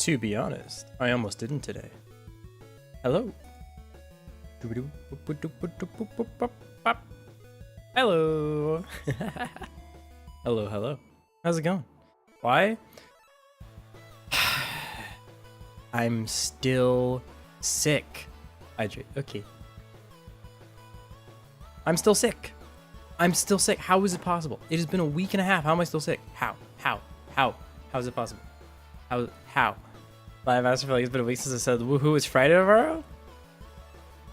To be honest, I almost didn't today. Hello. Hello. Hello. How's it going? Why? I'm still sick. Hydrate. Okay. I'm still sick. How is it possible? It has been a week and a half. How am I still sick? How is it possible? How? Live asked for like it's been a week since I said woohoo, it's Friday tomorrow?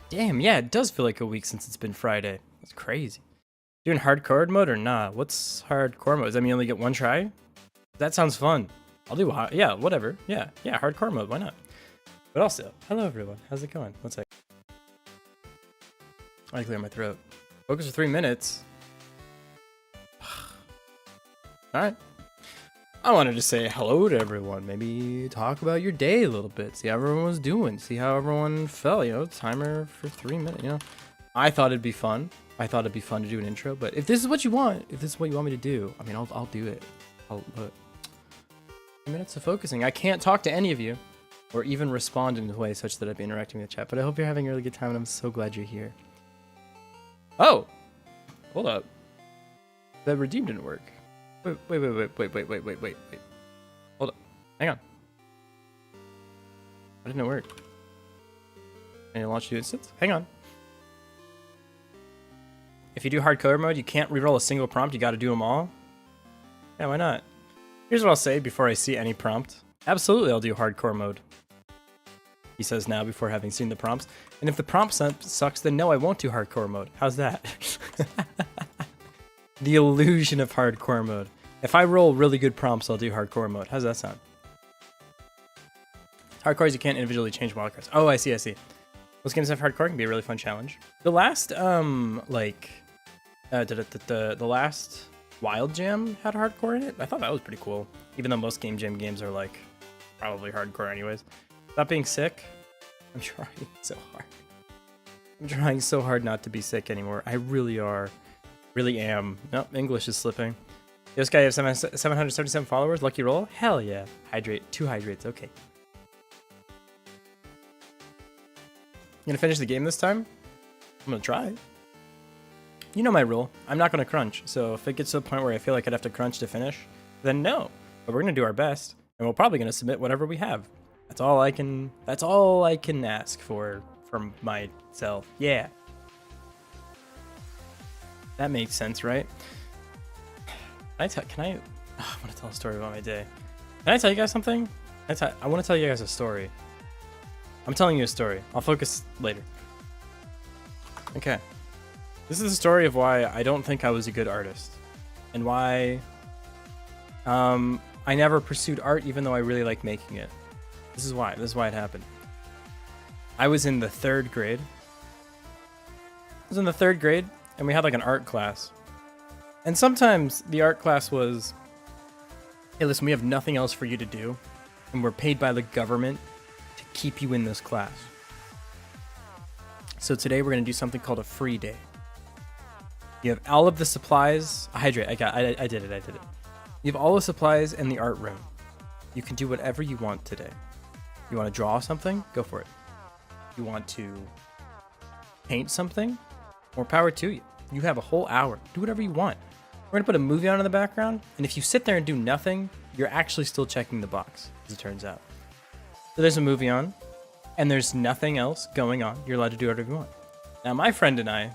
Damn, yeah, it does feel like a week since it's been Friday. That's crazy. Doing hardcore mode or nah? What's hardcore mode? Does that mean you only get one try? That sounds fun. I'll do yeah, whatever. Yeah, hardcore mode, why not? But also, hello everyone. How's it going? One sec. I clear my throat. Focus for 3 minutes. Alright. I wanted to say hello to everyone. Maybe talk about your day a little bit. See how everyone was doing. See how everyone felt. You know, timer for 3 minutes. You know, I thought it'd be fun. I thought it'd be fun to do an intro. But if this is what you want, if this is what you want me to do, I mean, I'll do it. I'll 3 minutes of focusing. I can't talk to any of you, or even respond in a way such that I'd be interacting with the chat. But I hope you're having a really good time, and I'm so glad you're here. Oh, hold up. The redeem didn't work. Wait. Hold up. Hang on. Why didn't it work? Can you launch new instance? Hang on. If you do hardcore mode, you can't reroll a single prompt. You got to do them all. Yeah, why not? Here's what I'll say before I see any prompt. Absolutely, I'll do hardcore mode. He says now before having seen the prompts. And if the prompt sucks, then no, I won't do hardcore mode. How's that? The illusion of hardcore mode. If I roll really good prompts, I'll do hardcore mode. How's that sound? Hardcore is you can't individually change wildcards. Oh, I see. Most games have hardcore can be a really fun challenge. The last, the last Wild Jam had hardcore in it. I thought that was pretty cool. Even though most Game Jam games are like probably hardcore anyways. That being sick, I'm trying so hard. I'm trying so hard not to be sick anymore. I really am. Nope, English is slipping. This guy has 777 followers. Lucky roll. Hell yeah. Hydrate. 2 hydrates. Okay. You gonna finish the game this time? I'm gonna try. You know my rule. I'm not gonna crunch. So if it gets to a point where I feel like I'd have to crunch to finish, then no. But we're gonna do our best, and we're probably gonna submit whatever we have. That's all I can ask for from myself. Yeah. That makes sense, right? I want to tell a story about my day. Can I tell you guys something? I want to tell you guys a story. I'm telling you a story. I'll focus later. Okay. This is the story of why I don't think I was a good artist. And why I never pursued art even though I really like making it. This is why it happened. I was in the 3rd grade. And we had like an art class. And sometimes the art class was, hey, listen, we have nothing else for you to do. And we're paid by the government to keep you in this class. So today we're going to do something called a free day. You have all of the supplies. Hydrate. I did it. You have all the supplies in the art room. You can do whatever you want today. You want to draw something? Go for it. You want to paint something? More power to you. You have a whole hour. Do whatever you want. We're going to put a movie on in the background, and if you sit there and do nothing, you're actually still checking the box, as it turns out. So there's a movie on, and there's nothing else going on. You're allowed to do whatever you want. Now, my friend and I,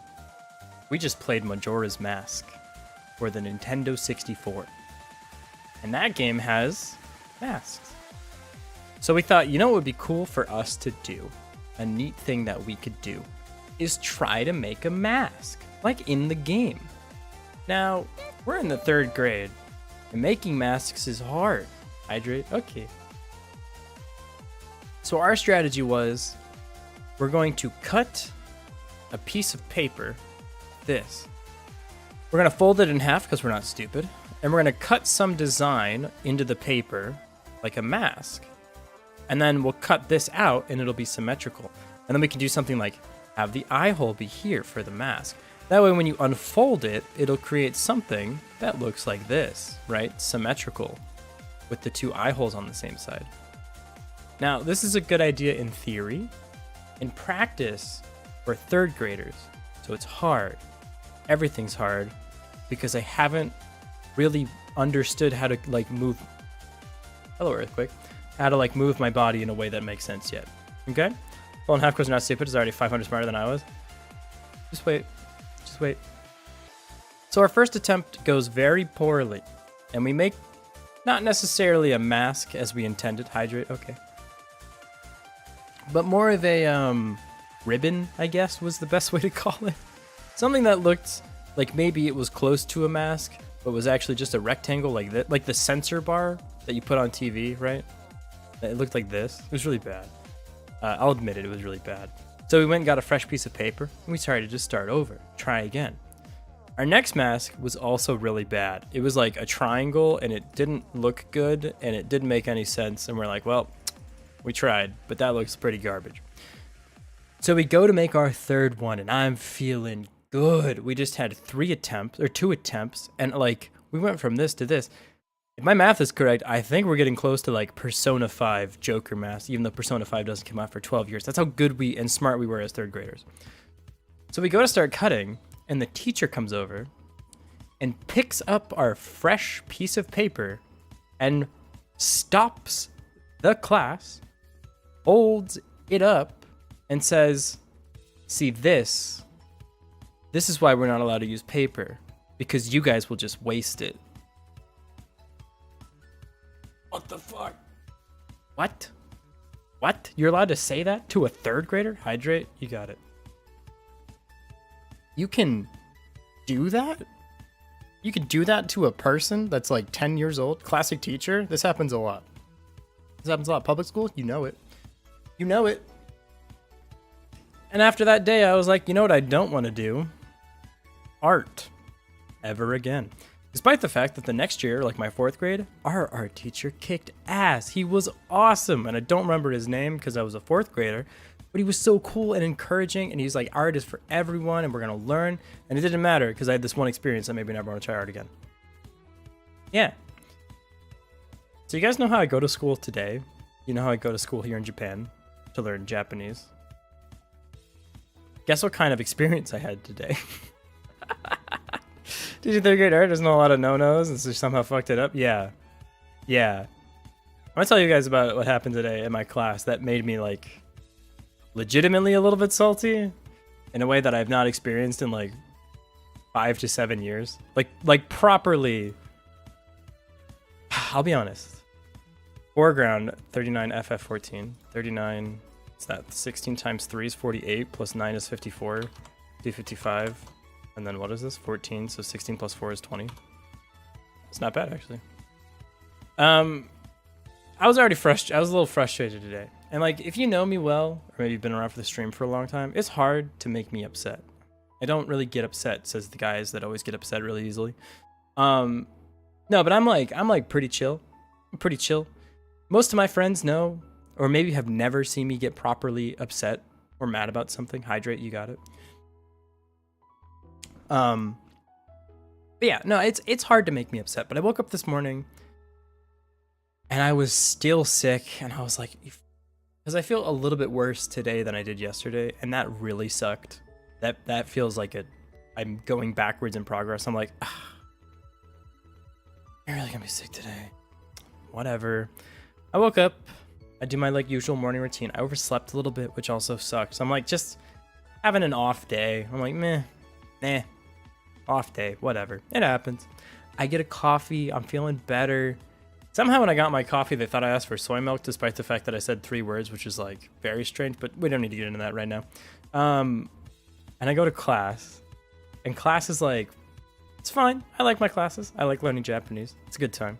we just played Majora's Mask for the Nintendo 64. And that game has masks. So we thought, you know what would be cool for us to do? A neat thing that we could do is try to make a mask, like in the game. Now, we're in the 3rd grade, and making masks is hard. Hydrate? Okay. So our strategy was, we're going to cut a piece of paper, this. We're going to fold it in half because we're not stupid, and we're going to cut some design into the paper, like a mask. And then we'll cut this out, and it'll be symmetrical. And then we can do something like have the eye hole be here for the mask. That way when you unfold it, it'll create something that looks like this, right? Symmetrical, with the 2 eye holes on the same side. Now, this is a good idea in theory. In practice, we're third graders, so it's hard. Everything's hard because I haven't really understood how to like move. Hello, earthquake. How to like move my body in a way that makes sense yet. Okay? Well, and half course not stupid is already 500 smarter than I was. Just wait. Just wait. So our first attempt goes very poorly, and we make not necessarily a mask as we intended. Hydrate, okay. But more of a ribbon, I guess, was the best way to call it. Something that looked like maybe it was close to a mask, but was actually just a rectangle like that, like the sensor bar that you put on TV, right? It looked like this. It was really bad. I'll admit it was really bad. So we went and got a fresh piece of paper, and we started to start over, try again. Our next mask was also really bad. It was like a triangle, and it didn't look good, and it didn't make any sense, and we're like, well, we tried, but that looks pretty garbage. So we go to make our third one, and I'm feeling good. We just had 2 attempts, and like we went from this to this. If my math is correct, I think we're getting close to like Persona 5 Joker mask, even though Persona 5 doesn't come out for 12 years. That's how good and smart we were as third graders. So we go to start cutting, and the teacher comes over and picks up our fresh piece of paper and stops the class, holds it up, and says, see, this is why we're not allowed to use paper, because you guys will just waste it. What the fuck? What? You're allowed to say that to a third grader? Hydrate, you got it. You can do that? You can do that to a person that's like 10 years old? Classic teacher? This happens a lot. Public school? You know it. You know it. And after that day, I was like, you know what I don't want to do? Art. Ever again. Despite the fact that the next year, like my 4th grade, our art teacher kicked ass. He was awesome. And I don't remember his name because I was a 4th grader. But he was so cool and encouraging. And he's like, art is for everyone and we're going to learn. And it didn't matter because I had this one experience that made me never want to try art again. Yeah. So you guys know how I go to school today? You know how I go to school here in Japan to learn Japanese? Guess what kind of experience I had today? Did you 3rd grade art doesn't know a lot of no-nos and so somehow fucked it up? Yeah. I'm gonna tell you guys about what happened today in my class that made me like legitimately a little bit salty in a way that I've not experienced in like 5 to 7 years. Like properly. I'll be honest. Foreground 39 FF14. 39, what's that? 16 times 3 is 48 plus 9 is 54. 55. And then what is this? 14. So 16 plus 4 is 20. It's not bad, actually. I was already frustrated. I was a little frustrated today. And like, if you know me well, or maybe you've been around for the stream for a long time, it's hard to make me upset. I don't really get upset, says the guys that always get upset really easily. No, but I'm like pretty chill. I'm pretty chill. Most of my friends know, or maybe have never seen me get properly upset or mad about something. Hydrate, you got it. But yeah, no, it's hard to make me upset. But I woke up this morning and I was still sick, and I was like, because I feel a little bit worse today than I did yesterday, and that really sucked. That feels like I'm going backwards in progress. I'm like, I'm really gonna be sick today. Whatever. I woke up. I do my like usual morning routine. I overslept a little bit, which also sucks. So I'm like just having an off day. I'm like, nah. Off day, whatever. It happens. I get a coffee. I'm feeling better. Somehow when I got my coffee, they thought I asked for soy milk, despite the fact that I said 3 words, which is like very strange, but we don't need to get into that right now. And I go to class, and class is like, it's fine. I like my classes. I like learning Japanese. It's a good time.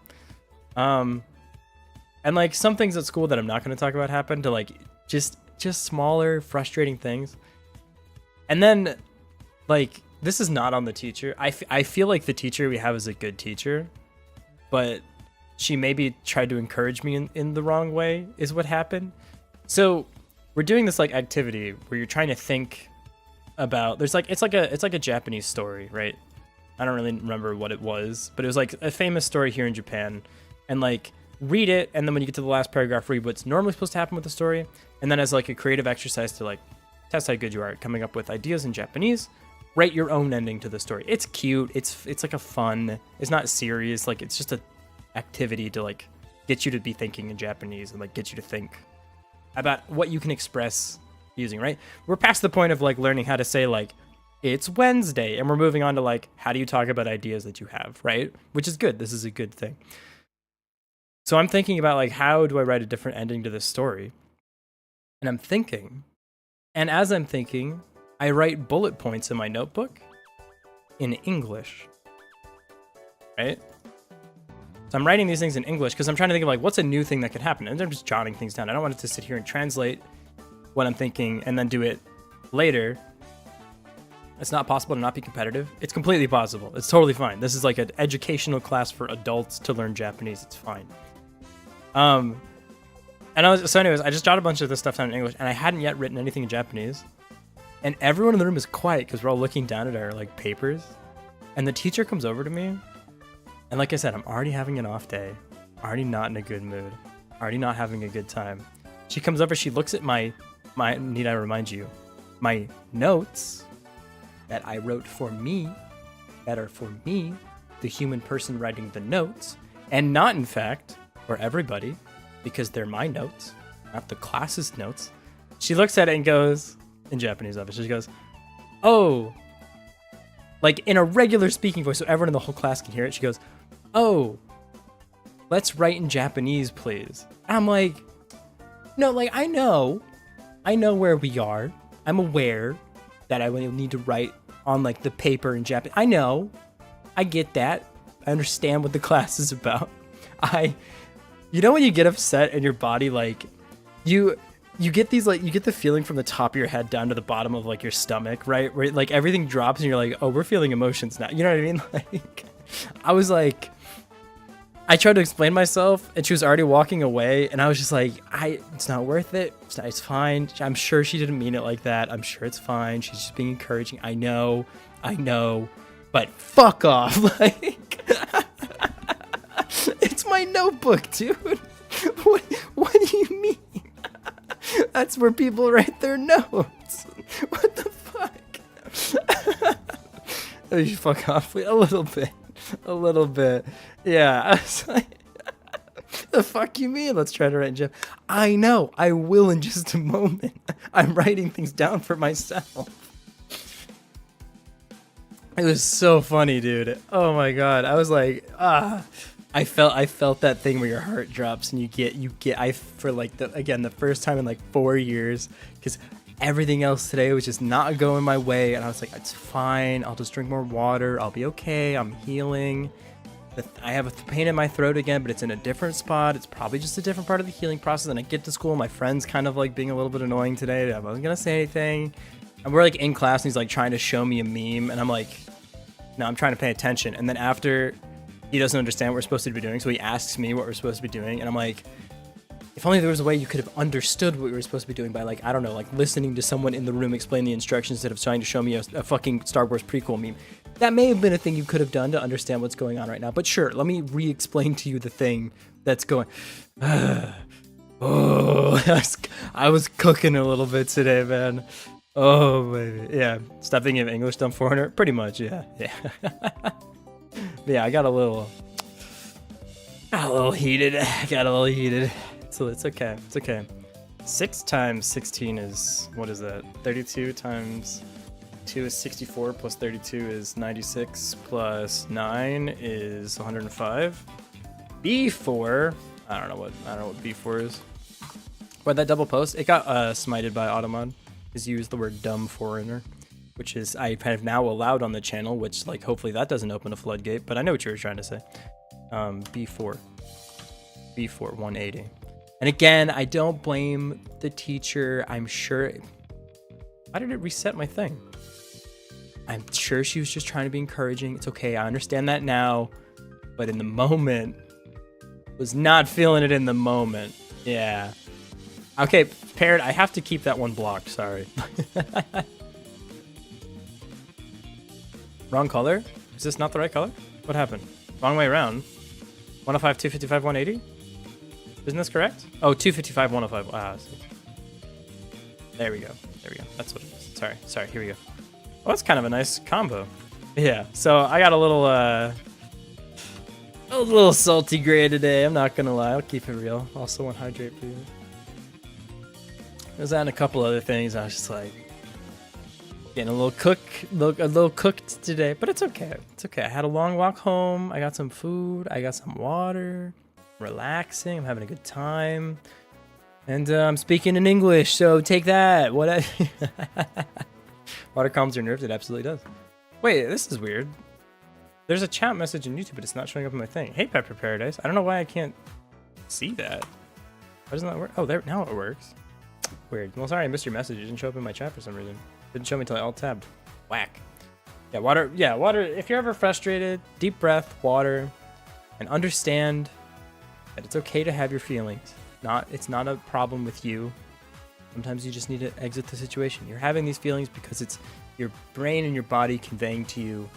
And like some things at school that I'm not going to talk about happen to like just smaller, frustrating things. And then like, this is not on the teacher. I feel like the teacher we have is a good teacher, but she maybe tried to encourage me in the wrong way is what happened. So we're doing this like activity where you're trying to think about, there's like, it's like a Japanese story, right? I don't really remember what it was, but it was like a famous story here in Japan. And like read it, and then when you get to the last paragraph, read what's normally supposed to happen with the story, and then as like a creative exercise to like test how good you are at coming up with ideas in Japanese, write your own ending to the story. It's cute. It's like a fun. It's not serious. Like it's just a activity to like get you to be thinking in Japanese and like get you to think about what you can express using. Right? We're past the point of like learning how to say like it's Wednesday, and we're moving on to like how do you talk about ideas that you have, right? Which is good. This is a good thing. So I'm thinking about like how do I write a different ending to this story? And I'm thinking, and as I'm thinking, I write bullet points in my notebook in English, right? So I'm writing these things in English because I'm trying to think of like what's a new thing that could happen, and I'm just jotting things down. I don't want it to sit here and translate what I'm thinking and then do it later. It's not possible to not be competitive. It's completely possible. It's totally fine. This is like an educational class for adults to learn Japanese. It's fine. So anyways, I just jotted a bunch of this stuff down in English, and I hadn't yet written anything in Japanese. And everyone in the room is quiet because we're all looking down at our like papers. And the teacher comes over to me, and like I said, I'm already having an off day, already not in a good mood, already not having a good time. She comes over, she looks at my need I remind you, my notes that I wrote for me, that are for me, the human person writing the notes, and not in fact for everybody, because they're my notes, not the class's notes. She looks at it and goes, in Japanese obviously, she goes, oh, like in a regular speaking voice, so everyone in the whole class can hear it. She goes, oh, let's write in Japanese, please. And I'm like, no, like I know where we are. I'm aware that I will need to write on like the paper in Japanese. I know, I get that. I understand what the class is about. You know when you get upset and your body like, you get these like, you get the feeling from the top of your head down to the bottom of like your stomach, right? Where like everything drops and you're like, oh, we're feeling emotions now. You know what I mean? Like, I was like, I tried to explain myself and she was already walking away, and I was just like, it's not worth it. It's fine. I'm sure she didn't mean it like that. I'm sure it's fine. She's just being encouraging. I know, but fuck off. Like, it's my notebook, dude. What do you mean? That's where people write their notes. What the fuck? Oh, you fuck off a little bit. Yeah, I was like, the fuck you mean? Let's try to write in Jeff. I know, I will in just a moment. I'm writing things down for myself. It was so funny, dude. Oh my god. I was like, I felt that thing where your heart drops and you get for like the first time in like 4 years, because everything else today was just not going my way, and I was like, it's fine, I'll just drink more water, I'll be okay, I'm healing. I have a pain in my throat again, but it's in a different spot. It's probably just a different part of the healing process. And I get to school, my friend's kind of like being a little bit annoying today. I wasn't gonna say anything, and we're like in class and he's like trying to show me a meme, and I'm like, no, I'm trying to pay attention. And then after, he doesn't understand what we're supposed to be doing, so he asks me what we're supposed to be doing, and I'm like, if only there was a way you could have understood what we were supposed to be doing by like, I don't know, like listening to someone in the room explain the instructions instead of trying to show me a fucking Star Wars prequel meme. That may have been a thing you could have done to understand what's going on right now. But sure, let me re-explain to you the thing that's going. I was cooking a little bit today, man. Oh, baby. Yeah, stop thinking of English, dumb foreigner. Pretty much, yeah. Yeah, I got a little heated. So it's okay. 6 times 16 is, what is that? 32 times 2 is 64, plus 32 is 96, plus 9 is 105. B4, I don't know what B4 is. But that double post, it got smited by Automod, because you used the word dumb foreigner, which is I have now allowed on the channel, which like hopefully that doesn't open a floodgate, but I know what you were trying to say. B4 180. And again, I don't blame the teacher. I'm sure. Why did it reset my thing? I'm sure she was just trying to be encouraging. It's okay. I understand that now. But in the moment, was not feeling it in the moment. Yeah. Okay, Parrot, I have to keep that one blocked. Sorry. Wrong color? Is this not the right color? What happened? Wrong way around. 105, 255, 180? Isn't this correct? Oh, 255, 105. Wow. There we go. There we go. That's what it is. Sorry. Here we go. Oh, that's kind of a nice combo. Yeah. So I got a little salty gray today. I'm not gonna lie. I'll keep it real. Also, one hydrate, please. There's that and a couple other things. I was just like getting a little cooked today, but it's okay. It's okay. I had a long walk home. I got some food. I got some water. Relaxing. I'm having a good time. And I'm speaking in English, so take that. What? Water calms your nerves. It absolutely does. Wait, this is weird. There's a chat message in YouTube, but it's not showing up in my thing. Hey, Pepper Paradise. I don't know why I can't see that. Why doesn't that work? Oh, there. Now it works. Weird. Well, sorry, I missed your message. It didn't show up in my chat for some reason. Didn't show me until I alt-tabbed. Whack. Yeah, water. Yeah, water. If you're ever frustrated, deep breath, water, and understand that it's okay to have your feelings. It's not a problem with you. Sometimes you just need to exit the situation. You're having these feelings because it's your brain and your body conveying to you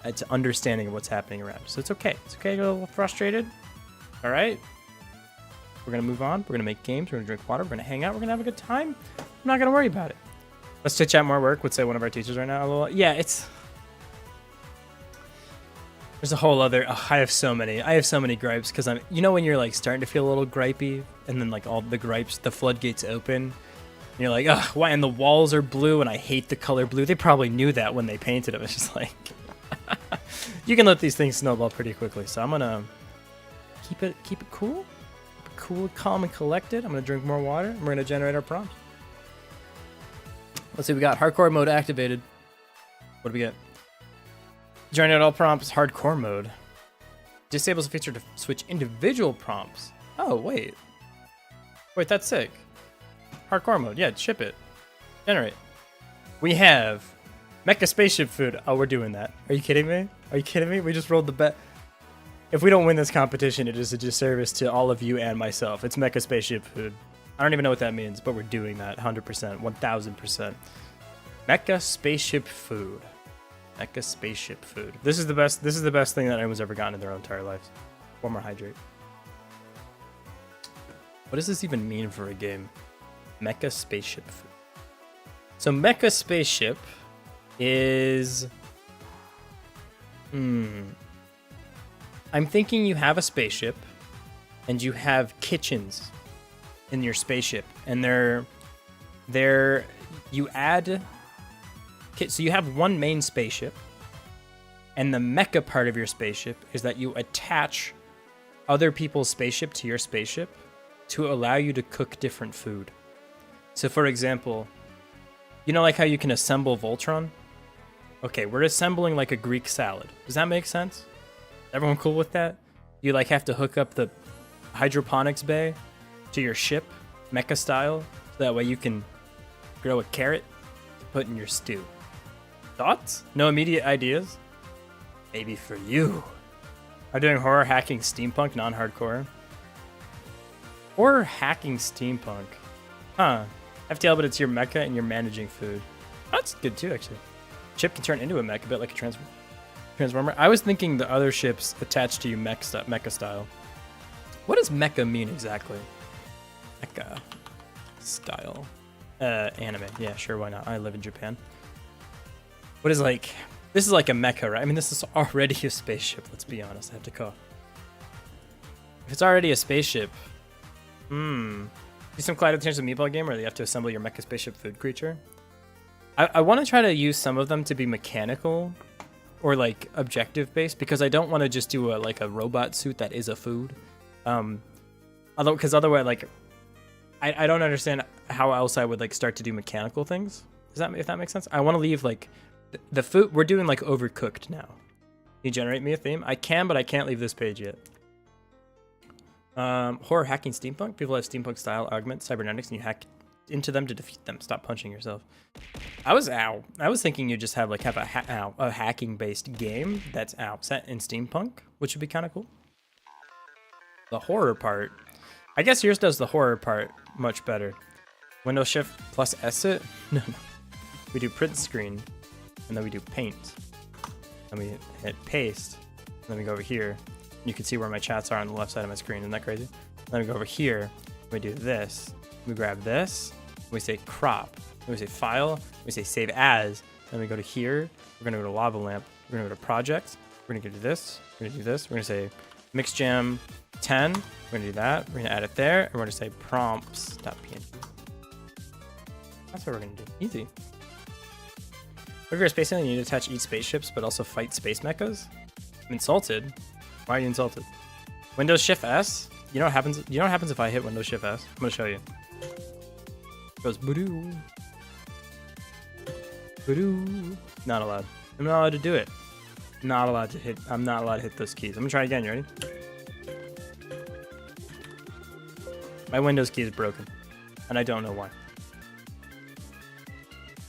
it's understanding of what's happening around. So it's okay. It's okay to get a little frustrated. All right. We're going to move on. We're going to make games. We're going to drink water. We're going to hang out. We're going to have a good time. I'm not going to worry about it. Let's chit chat more work, would say one of our teachers right now. Yeah, there's a whole other. Oh, I have so many gripes because when you're like starting to feel a little gripey and then like all the gripes, the floodgates open. And you're like, oh, why? And the walls are blue and I hate the color blue. They probably knew that when they painted it. It's just like, you can let these things snowball pretty quickly. So I'm going to keep it cool. Cool, calm, and collected. I'm going to drink more water, and we're going to generate our prompts. Let's see, we got hardcore mode activated. What do we get? Generate all prompts, hardcore mode. Disables a feature to switch individual prompts. Oh, wait. Wait, that's sick. Hardcore mode, yeah, ship it. Generate. We have Mecha Spaceship Food. Oh, we're doing that. Are you kidding me? We just rolled the bet. If we don't win this competition, it is a disservice to all of you and myself. It's Mecha Spaceship Food. I don't even know what that means, but we're doing that 100%, 1000%. Mecha Spaceship Food. Mecha Spaceship Food. This is the best thing that anyone's ever gotten in their entire lives. One more hydrate. What does this even mean for a game? Mecha Spaceship Food. So Mecha Spaceship is... I'm thinking you have a spaceship and you have kitchens in your spaceship, and you add, so you have one main spaceship, and the mecha part of your spaceship is that you attach other people's spaceship to your spaceship to allow you to cook different food. So for example, you know like how you can assemble Voltron? Okay, we're assembling like a Greek salad. Does that make sense? Everyone cool with that? You like have to hook up the hydroponics bay to your ship, mecha style, so that way you can grow a carrot to put in your stew. Thoughts? No immediate ideas? Maybe for you. I'm doing horror hacking steampunk, non-hardcore. Horror hacking steampunk. Huh. FTL, but it's your mecha and you're managing food. Oh, that's good too, actually. Chip can turn into a mech, a bit like a transformer. I was thinking the other ships attached to you mecha style. What does mecha mean exactly? Mecha style. Anime. Yeah, sure, why not? I live in Japan. What is like... This is like a mecha, right? I mean, this is already a spaceship, let's be honest. I have to call. If it's already a spaceship... Do some Clyde to change the meatball game, or you have to assemble your mecha spaceship food creature? I want to try to use some of them to be mechanical or like objective based, because I don't want to just do a robot suit that is a food. Because otherwise, like, I don't understand how else I would like start to do mechanical things. If that makes sense? I want to leave like the food. We're doing like overcooked now. Can you generate me a theme? I can, but I can't leave this page yet. Horror hacking steampunk. People have steampunk style augment cybernetics, and you hack into them to defeat them. Stop punching yourself. I was thinking you just have a hacking based game that's set in steampunk, which would be kind of cool. The horror part, I guess yours does the horror part much better. Windows Shift plus S it? No. We do print screen, and then we do paint. And we hit paste, and then we go over here, You can see where my chats are on the left side of my screen. Isn't that crazy? Then we go over here. We do this. We grab this. We say crop. We say file. We say save as. Then we go to here. We're going to go to lava lamp. We're going to go to projects. We're going to do this. We're going to do this. We're going to say mix jam 10. We're going to do that. We're going to add it there. And we're going to say prompts.png. That's what we're going to do. Easy. If you're a space alien, you need to attach eat spaceships, but also fight space mechas. I'm insulted. Why are you insulted? Windows Shift S. You know what happens? You know what happens if I hit Windows Shift S? I'm gonna show you. It goes boo-doo. Boo-doo. Not allowed. I'm not allowed to do it. Not allowed to hit. I'm not allowed to hit those keys. I'm gonna try again. You ready? My Windows key is broken, and I don't know why.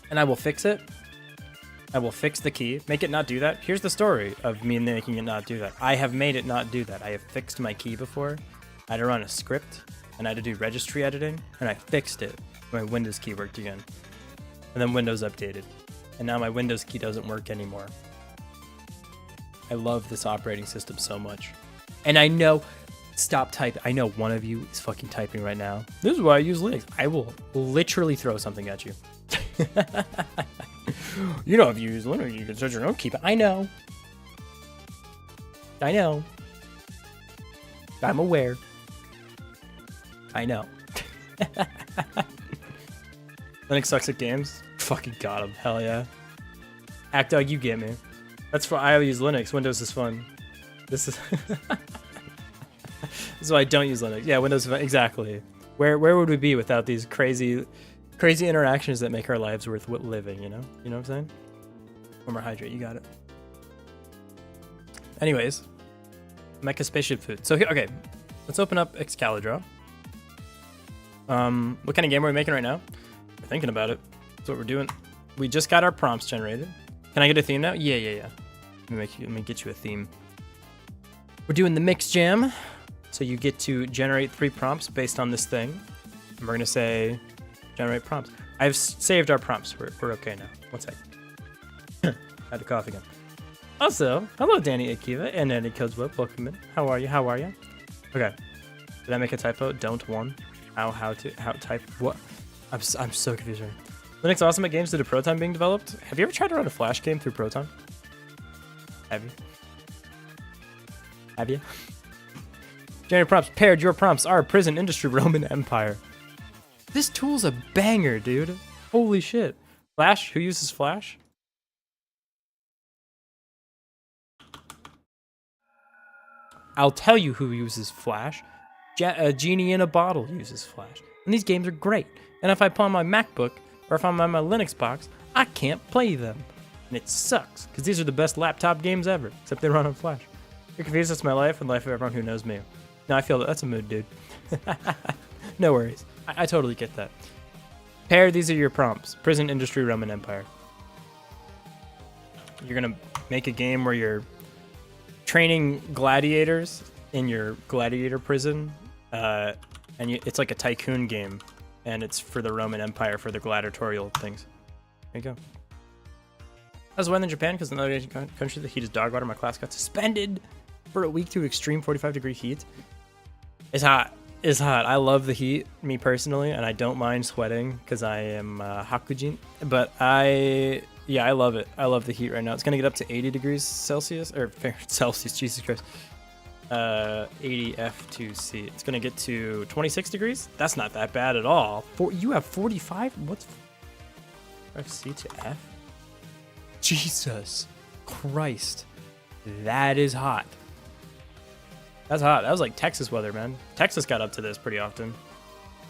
And I will fix it. I will fix the key, make it not do that. Here's the story of me making it not do that. I have made it not do that. I have fixed my key before. I had to run a script, and I had to do registry editing, and I fixed it. My Windows key worked again. And then Windows updated. And now my Windows key doesn't work anymore. I love this operating system so much. And I know, stop typing. I know one of you is fucking typing right now. This is why I use Linux. I will literally throw something at you. You know, if you use Linux, you can set your own key. I know. I know. I'm aware. I know. Linux sucks at games. Fucking got him. Hell yeah. Act dog, you get me. That's why I use Linux. Windows is fun. This is. This is why I don't use Linux. Yeah, Windows is fun. Exactly. Where would we be without these crazy interactions that make our lives worth living, you know? You know what I'm saying? One more hydrate, you got it. Anyways, mecha spaceship food. So here, okay, let's open up Excalibur. What kind of game are we making right now? We're thinking about it. That's what we're doing. We just got our prompts generated. Can I get a theme now? Yeah. Let me get you a theme. We're doing the mix jam. So you get to generate 3 prompts based on this thing. And we're gonna say, generate prompts. I've saved our prompts. We're okay now. One sec. Had to cough again. Also, hello Danny Akiva and Andy Codsweb. Welcome in. How are you? Okay. Did I make a typo? Don't one. How type what? I'm so confused right now. Linux Awesome at games due to Proton being developed. Have you ever tried to run a Flash game through Proton? Have you? Generate prompts. Paired. Your prompts are prison, industry, Roman Empire. This tool's a banger, dude. Holy shit. Flash? Who uses Flash? I'll tell you who uses Flash. Genie in a Bottle uses Flash. And these games are great. And if I put on my MacBook, or if I'm on my Linux box, I can't play them. And it sucks, because these are the best laptop games ever, except they run on Flash. You're confused, that's my life and the life of everyone who knows me. No, I feel that's a mood, dude. No worries. I totally get that. Pair, these are your prompts. Prison, industry, Roman Empire. You're going to make a game where you're training gladiators in your gladiator prison. And it's like a tycoon game. And it's for the Roman Empire, for the gladiatorial things. There you go. I was weather in Japan because in another Asian country, the heat is dog water. My class got suspended for a week to extreme 45-degree heat. It's hot. It's hot. I love the heat, me personally, and I don't mind sweating because I am Hakujin. But I love it. I love the heat right now. It's gonna get up to 80 degrees Celsius, or Celsius, Jesus Christ. 80 F2C. It's gonna get to 26 degrees. That's not that bad at all. You have 45? What's FC to F? Jesus Christ. That is hot. That's hot. That was like Texas weather, man. Texas got up to this pretty often.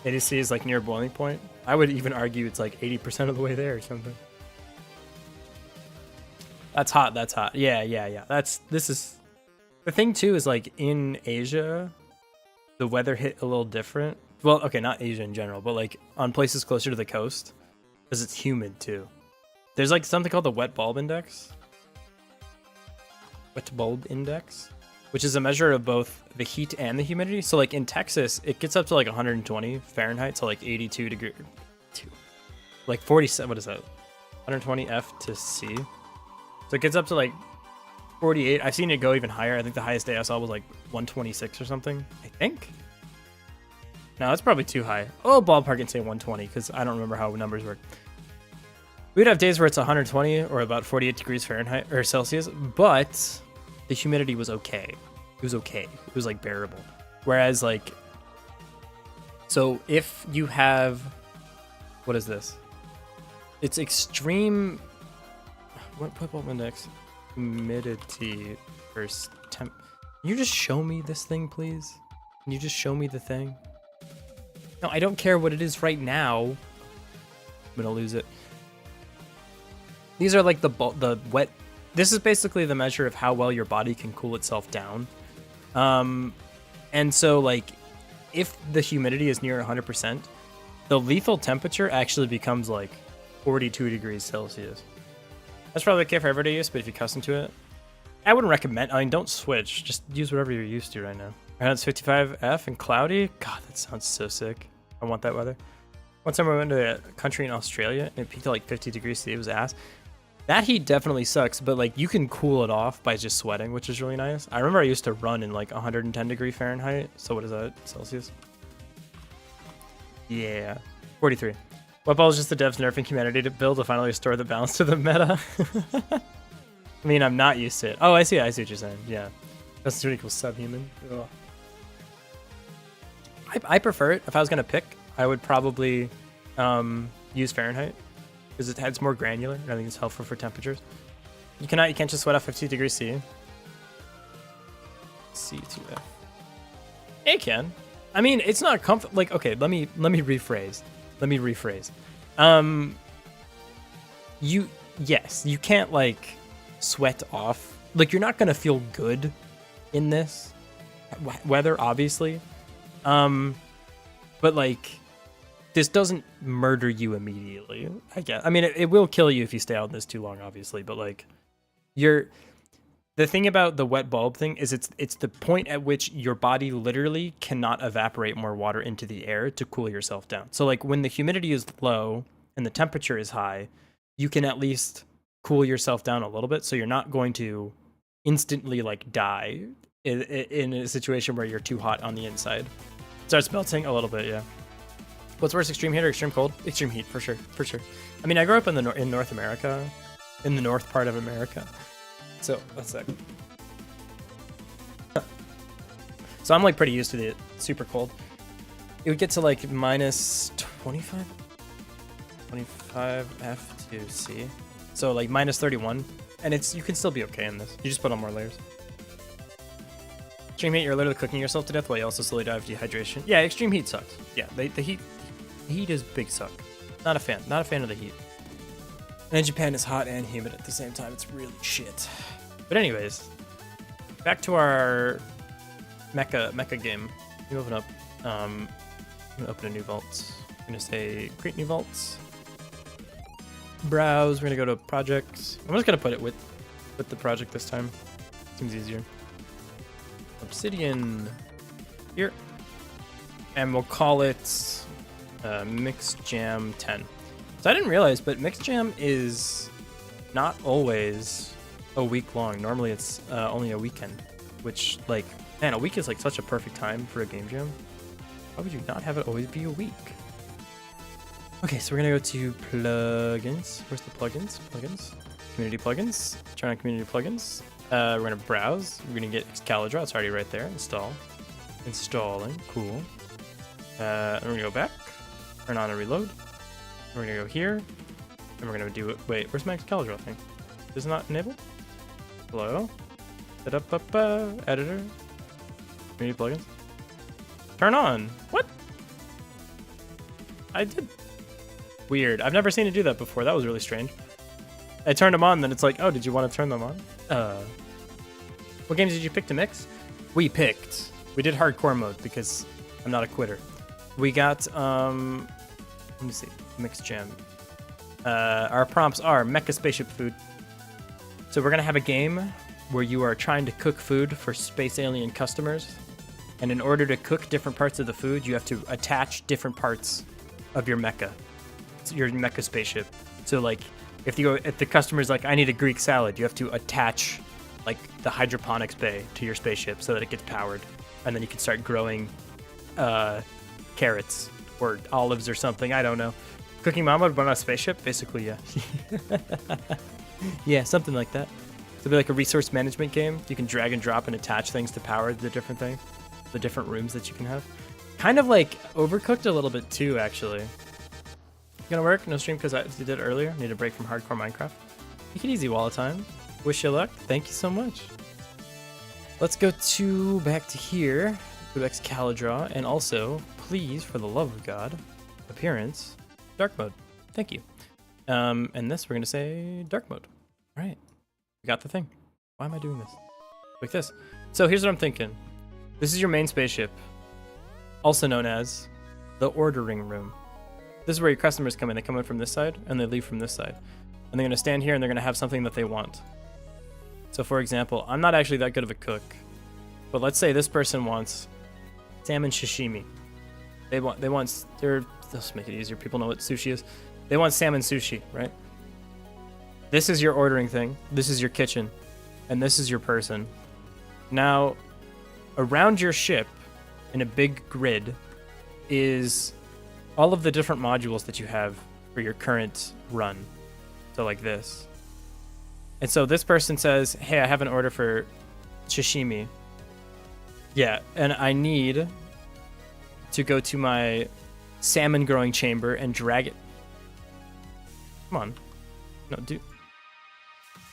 ADC is like near boiling point. I would even argue it's like 80% of the way there or something. That's hot. That's hot. Yeah. This is the thing too, is like in Asia, the weather hit a little different. Well, okay, not Asia in general, but like on places closer to the coast, because it's humid too. There's like something called the wet bulb index. Wet bulb index, which is a measure of both the heat and the humidity. So like in Texas, it gets up to like 120 Fahrenheit, so like 82 degrees, like 47, what is that? 120 F to C. So it gets up to like 48. I've seen it go even higher. I think the highest day I saw was like 126 or something. I think. No, that's probably too high. Oh, ballpark and say 120 because I don't remember how numbers work. We'd have days where it's 120 or about 48 degrees Fahrenheit or Celsius, but the humidity was okay. It was okay. It was like bearable. Whereas like, so if you have, what is this? It's extreme. What index? Humidity versus temp. Can you just show me this thing, please? Can you just show me the thing? No, I don't care what it is right now. I'm gonna lose it. These are like the wet. This is basically the measure of how well your body can cool itself down. And so like, if the humidity is near 100%, the lethal temperature actually becomes like 42 degrees Celsius. That's probably okay for everyday use, but if you custom to it, I wouldn't recommend. I mean, don't switch. Just use whatever you're used to right now. Right now it's 55F and cloudy. God, that sounds so sick. I want that weather. One time I went to a country in Australia and it peaked at like 50 degrees C. It was ass. That heat definitely sucks, but like you can cool it off by just sweating, which is really nice. I remember I used to run in like 110 degree Fahrenheit. So what is that? Celsius? Yeah. 43. What ball is just the devs nerfing humanity to build to finally restore the balance to the meta? I mean, I'm not used to it. Oh, I see what you're saying. Yeah. That's really cool. Subhuman. Ugh. I prefer it. If I was going to pick, I would probably use Fahrenheit because it's more granular. I think it's helpful for temperatures. You can't just sweat off 50 degrees C. C2F. It can. I mean, it's not comfortable. Like, okay, let me rephrase. Yes, you can't like sweat off. Like, you're not gonna feel good in this weather, obviously. But like, this doesn't murder you immediately. I guess. I mean, it will kill you if you stay out in this too long, obviously. But like, the thing about the wet bulb thing is it's the point at which your body literally cannot evaporate more water into the air to cool yourself down. So like when the humidity is low and the temperature is high, you can at least cool yourself down a little bit so you're not going to instantly like die in a situation where you're too hot on the inside. It starts melting a little bit, yeah. What's worse, extreme heat or extreme cold? Extreme heat, for sure. I mean, I grew up in North America, in the north part of America. So, one sec. So I'm like pretty used to the super cold. It would get to like minus 25 F to C. So like minus 31. And you can still be okay in this. You just put on more layers. Extreme heat, you're literally cooking yourself to death while you also slowly die of dehydration. Yeah, extreme heat sucks. Yeah, the heat is big suck. Not a fan of the heat. And in Japan, it's hot and humid at the same time. It's really shit. But anyways, back to our mecha game. You open up. I'm gonna open a new vault. I'm gonna say create new vaults. Browse. We're gonna go to projects. I'm just gonna put it with the project this time. Seems easier. Obsidian here, and we'll call it Mixed Jam 10. So I didn't realize, but Mixed Jam is not always a week long. Normally it's only a weekend, which like, man, a week is like such a perfect time for a game jam. Why would you not have it always be a week? Okay, so we're gonna go to plugins. Where's the plugins? Community plugins. Turn on community plugins. We're gonna browse. We're gonna get Excalibur. It's already right there. Installing. Cool. And we're gonna go back. Turn on and reload. We're gonna go here, and we're gonna do it. Wait, where's my Excalibur thing? Is it not enabled? Hello? Editor. Community plugins. Turn on. What? I did. Weird. I've never seen it do that before. That was really strange. I turned them on, then it's like, oh, did you want to turn them on? What games did you pick to mix? We did hardcore mode because I'm not a quitter. We got, let me see, Mixed Jam. Our prompts are mecha spaceship food. So we're going to have a game where you are trying to cook food for space alien customers. And in order to cook different parts of the food, you have to attach different parts of your mecha spaceship. So like, if the customer's like, I need a Greek salad, you have to attach like the hydroponics bay to your spaceship so that it gets powered, and then you can start growing carrots or olives or something. I don't know. Cooking Mama would run on a spaceship? Basically, yeah. Yeah, something like that. It'll be like a resource management game. You can drag and drop and attach things to power the different things, the different rooms that you can have. Kind of like Overcooked a little bit too, actually. Gonna work? No stream because I did it earlier. Need a break from hardcore Minecraft. Take it easy, Wall Time. Wish you luck. Thank you so much. Let's go back to here. Go to Excalibur, and also, please, for the love of God, appearance, dark mode. Thank you. And this we're gonna say dark mode. All right, we got the thing. Why am I doing this? Like this. So here's what I'm thinking. This is your main spaceship, also known as the ordering room. This is where your customers come in. They come in from this side and they leave from this side. And they're gonna stand here and they're gonna have something that they want. So for example, I'm not actually that good of a cook, but let's say this person wants salmon sashimi. Let's make it easier. People know what sushi is. They want salmon sushi, right? This is your ordering thing. This is your kitchen. And this is your person. Now, around your ship, in a big grid, is all of the different modules that you have for your current run. So like this. And so this person says, hey, I have an order for sashimi. Yeah, and I need to go to my salmon growing chamber and drag it. Come on. No, dude.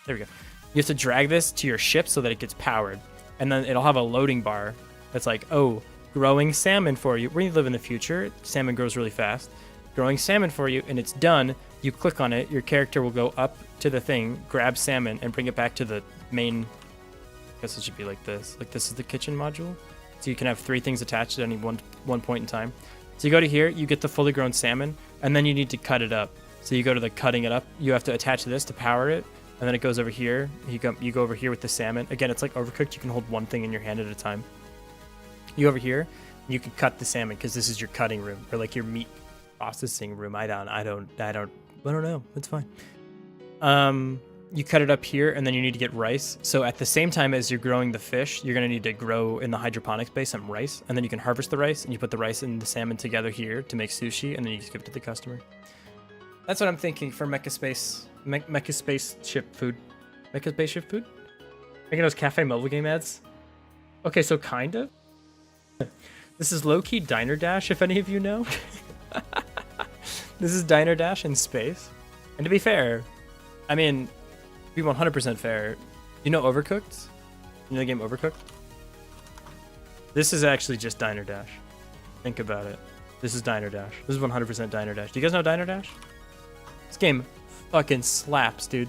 There we go. You have to drag this to your ship so that it gets powered. And then it'll have a loading bar that's like, oh, growing salmon for you. When you live in the future, salmon grows really fast. Growing salmon for you, and it's done. You click on it, your character will go up to the thing, grab salmon, and bring it back to the main. I guess it should be like this. Like this is the kitchen module. So you can have 3 things attached at any one point in time. So you go to here, you get the fully grown salmon, and then you need to cut it up. So you go to the cutting it up. You have to attach this to power it, and then it goes over here. You go over here with the salmon. Again, it's like Overcooked. You can hold one thing in your hand at a time. You go over here, and you can cut the salmon because this is your cutting room, or like your meat processing room. I don't know. It's fine. You cut it up here, and then you need to get rice. So at the same time as you're growing the fish, you're going to need to grow in the hydroponics base some rice, and then you can harvest the rice, and you put the rice and the salmon together here to make sushi, and then you just give it to the customer. That's what I'm thinking for Mecha Spaceship food. Mecha Spaceship food? Making those cafe mobile game ads? Okay, so kind of. This is low-key Diner Dash, if any of you know. This is Diner Dash in space. And to be fair, I mean, to be 100% fair, you know Overcooked? You know the game Overcooked? This is actually just Diner Dash. Think about it. This is Diner Dash. This is 100% Diner Dash. Do you guys know Diner Dash? This game fucking slaps, dude.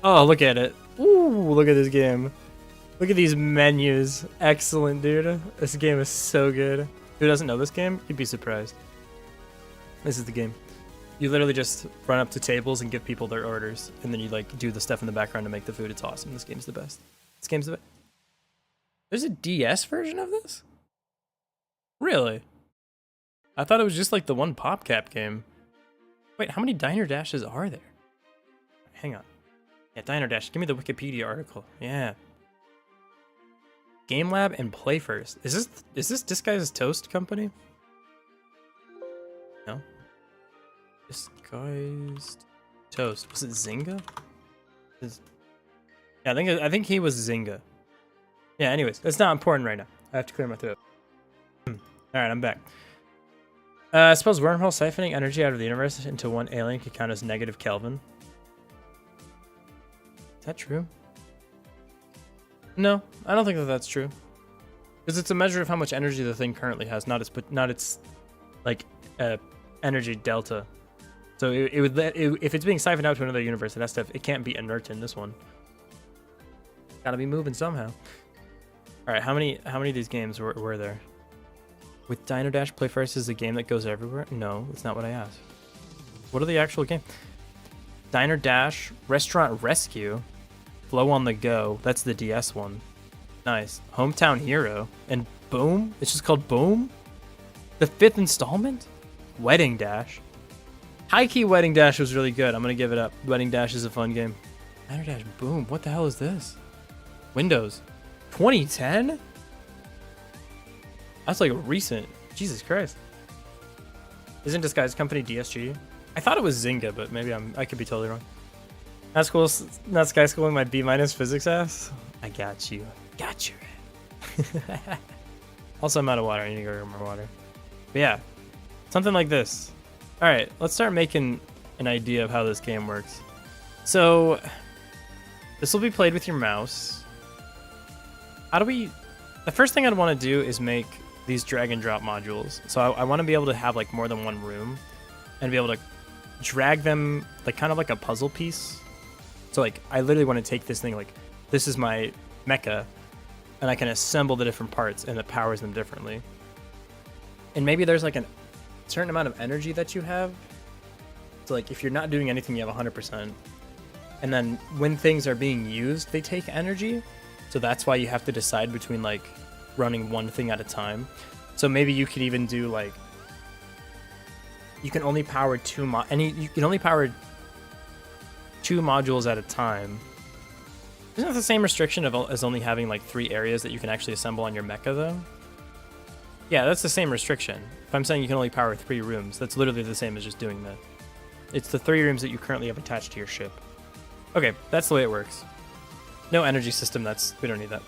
Oh, look at it. Ooh, look at this game. Look at these menus. Excellent, dude. This game is so good. Who doesn't know this game? You'd be surprised. This is the game. You literally just run up to tables and give people their orders, and then you like do the stuff in the background to make the food. It's awesome. This game's the best. This game's the best. There's a DS version of this? Really? I thought it was just like the one PopCap game. Wait, how many Diner Dashes are there? Hang on. Yeah, Diner Dash. Give me the Wikipedia article. Yeah. Game Lab and Play First. Is this Disguised Toast company? No. Disguised Toast. Was it Zynga? Yeah, I think he was Zynga. Yeah, anyways, that's not important right now. I have to clear my throat. Alright, I'm back. I suppose wormhole siphoning energy out of the universe into one alien could count as negative Kelvin. Is that true? No, I don't think that that's true. Because it's a measure of how much energy the thing currently has, not its like energy delta. So if it's being siphoned out to another universe, it can't be inert in this one. Gotta be moving somehow. All right, how many of these games were there? With Diner Dash Play First is a game that goes everywhere? No, that's not what I asked. What are the actual games? Diner Dash, Restaurant Rescue, Flow on the Go. That's the DS one. Nice. Hometown Hero. And Boom? It's just called Boom? The 5th installment? Wedding Dash. High Key Wedding Dash was really good. I'm going to give it up. Wedding Dash is a fun game. Diner Dash Boom. What the hell is this? Windows. 2010? That's like recent. Jesus Christ. Isn't Disguise Company DSG? I thought it was Zynga, but maybe I could be totally wrong. Not school, not Sky Schooling my B- physics ass. I got you. Got you. Also, I'm out of water. I need to go get more water. But yeah, something like this. All right, let's start making an idea of how this game works. So this will be played with your mouse. How do we... The first thing I'd want to do is make these drag and drop modules. So I want to be able to have like more than one room and be able to drag them like kind of like a puzzle piece. So like I literally want to take this thing, like this is my mecha, and I can assemble the different parts and it powers them differently. And maybe there's like a certain amount of energy that you have. So like if you're not doing anything, you have 100%. And then when things are being used, they take energy. So that's why you have to decide between like running one thing at a time. So maybe you could even do like, you can only power you can only power 2 modules at a time. Isn't that the same restriction as only having like 3 areas that you can actually assemble on your mecha though? Yeah, that's the same restriction. If I'm saying you can only power 3 rooms, that's literally the same as just doing that. It's the 3 rooms that you currently have attached to your ship. Okay, that's the way it works. No energy system, we don't need that.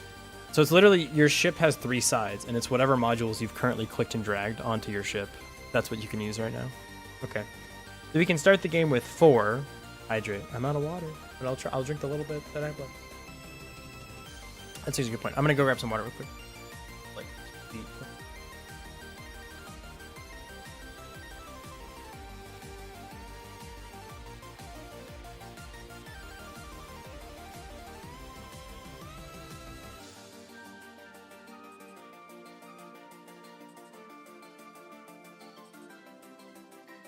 So it's literally, your ship has 3 sides, and it's whatever modules you've currently clicked and dragged onto your ship. That's what you can use right now. Okay. So we can start the game with 4. Hydrate. I'm out of water, but I'll drink the little bit that I have left. That's a good point. I'm gonna go grab some water real quick. Like,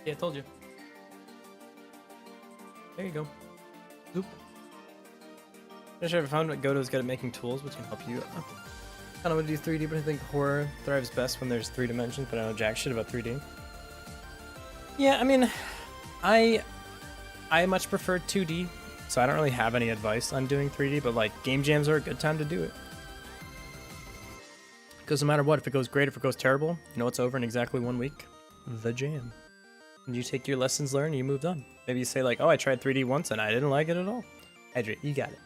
yeah, I told you. There you go. Oop. I'm sure I found what Godot's good at making tools, which can help you. I don't want to do 3D, but I think horror thrives best when there's 3 dimensions, but I don't know jack shit about 3D. Yeah, I mean, I much prefer 2D, so I don't really have any advice on doing 3D, but like game jams are a good time to do it. Because no matter what, if it goes great, if it goes terrible, you know it's over in exactly 1 week. The jam. And you take your lessons learned and you moved on. Maybe you say like, oh, I tried 3D once and I didn't like it at all. Hydrate, you got it.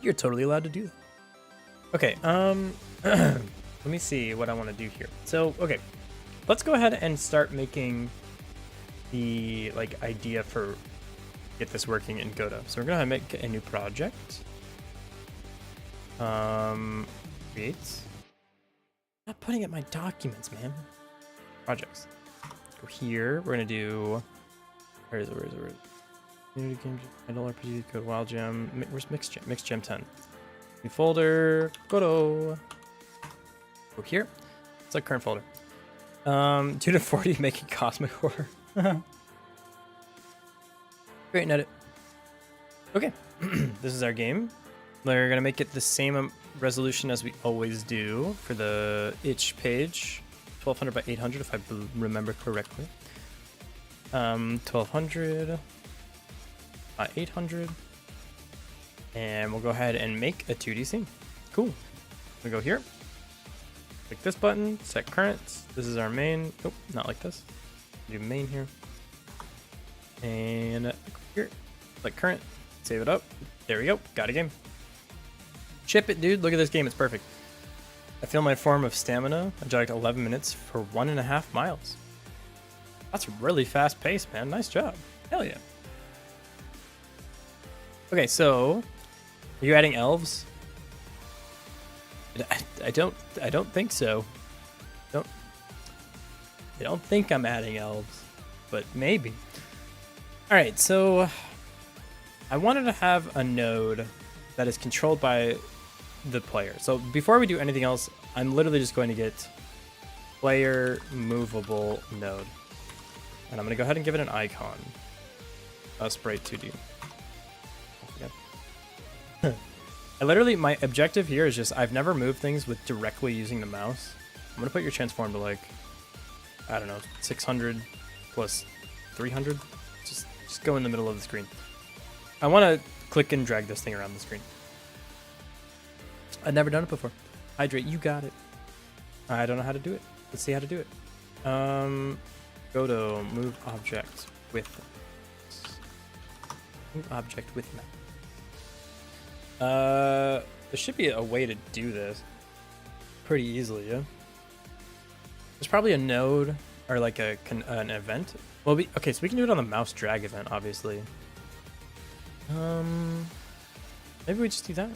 You're totally allowed to do that. Okay, let me see what I want to do here. So, okay, let's go ahead and start making the like idea for get this working in Godot. So we're gonna make a new project. Create. I'm not putting it in my documents, man. Projects. Go here. We're gonna do. Where is it? Unity game handle RPG code wild gem. Where's mixed gem 10? New folder. Godot. Go here. It's like current folder. 2 to 40 making cosmic horror. Great, edit. Okay, this is our game. We're gonna make it the same resolution as we always do for the itch page. 1200 by 800 if I remember correctly. 1200 by 800. And we'll go ahead and make a 2D scene. Cool. We go here. Click this button, set currents. This is our main. Nope, not like this. Do main here. And here, click current, save it up. There we go, got a game. Ship it, dude. Look at this game, it's perfect. I feel my form of stamina. I jogged 11 minutes for 1.5 miles. That's really fast paced, man. Nice job. Hell yeah. Okay, so are you adding elves? I don't think so. I don't think I'm adding elves, but maybe. All right, so I wanted to have a node that is controlled by the player. So before we do anything else, I'm literally just going to get player movable node. And I'm going to go ahead and give it an icon. Sprite 2D. I literally, my objective here is just, I've never moved things with directly using the mouse. I'm going to put your transform to like, I don't know, 600 plus 300. Just go in the middle of the screen. I want to click and drag this thing around the screen. I've never done it before. Hydrate, you got it. I don't know how to do it. Let's see how to do it. Godot, move object with map. There should be a way to do this pretty easily, yeah? There's probably a node or like an event. Well, okay, so we can do it on the mouse drag event, obviously. Maybe we just do that.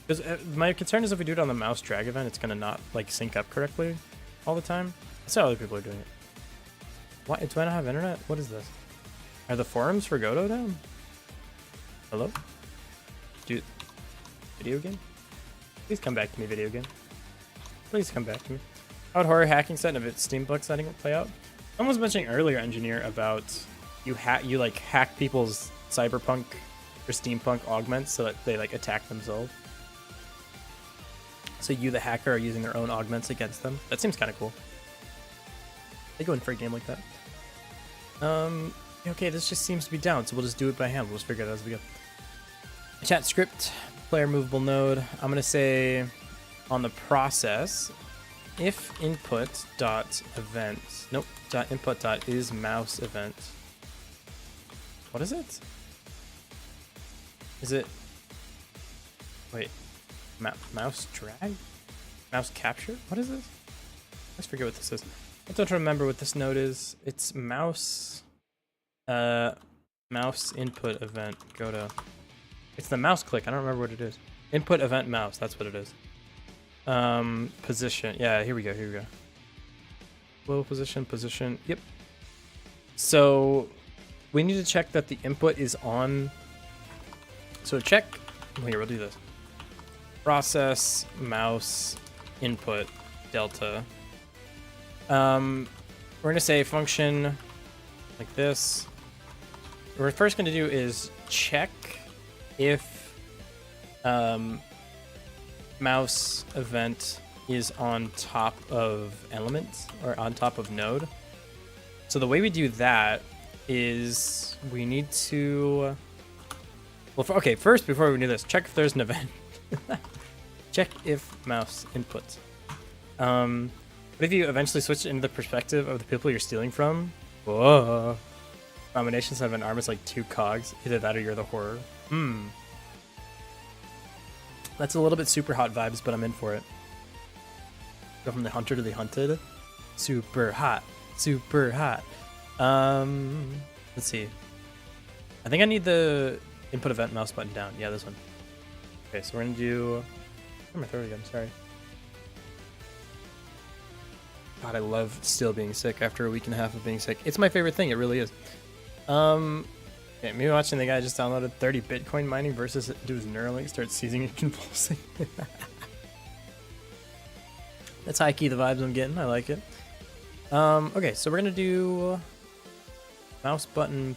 Because my concern is if we do it on the mouse drag event, it's gonna not like sync up correctly all the time. That's how other people are doing it. Why do I not have internet? What is this? Are the forums for Godot down? Hello? Dude, video game? Please come back to me, video game. Please come back to me. How would horror hacking set of its steampunk setting play out? Someone was mentioning earlier, engineer, about you like hack people's cyberpunk or steampunk augments so that they like attack themselves. So you, the hacker, are using their own augments against them. That seems kind of cool. They go in for a game like that. Okay, this just seems to be down, so we'll just do it by hand. We'll just figure it out as we go. Chat script, player movable node. I'm gonna say on the process, if input dot event, nope, dot input dot is mouse event. What is it? Is it? Wait, mouse drag, mouse capture. What is this? I always forget what this is. I don't remember what this node is. It's mouse, mouse input event. Go to. It's the mouse click. I don't remember what it is. Input event mouse. That's what it is. Position. Yeah, here we go. Here we go. Low position. Position. Yep. So we need to check that the input is on. So check. Well, here, we'll do this. Process mouse input delta. We're gonna say function like this. What we're first gonna do is check if mouse event is on top of element or on top of node. So the way we do that is we need to, well, okay, first before we do this, check if there's an event. Check if mouse input. What if you eventually switch into the perspective of the people you're stealing from? Whoa. Combinations of an arm is like 2 cogs. Either that or you're the horror. That's a little bit super hot vibes, but I'm in for it. Go from the hunter to the hunted. Super hot. Super hot. Let's see. I think I need the input event mouse button down. Yeah, this one. Okay, so we're gonna do. Where's my throat again? Sorry. God, I love still being sick after a week and a half of being sick. It's my favorite thing. It really is. Okay, me watching the guy just downloaded 30 Bitcoin mining versus do his Neuralink start seizing and convulsing. That's high key the vibes I'm getting. I like it. Okay, so we're gonna do mouse button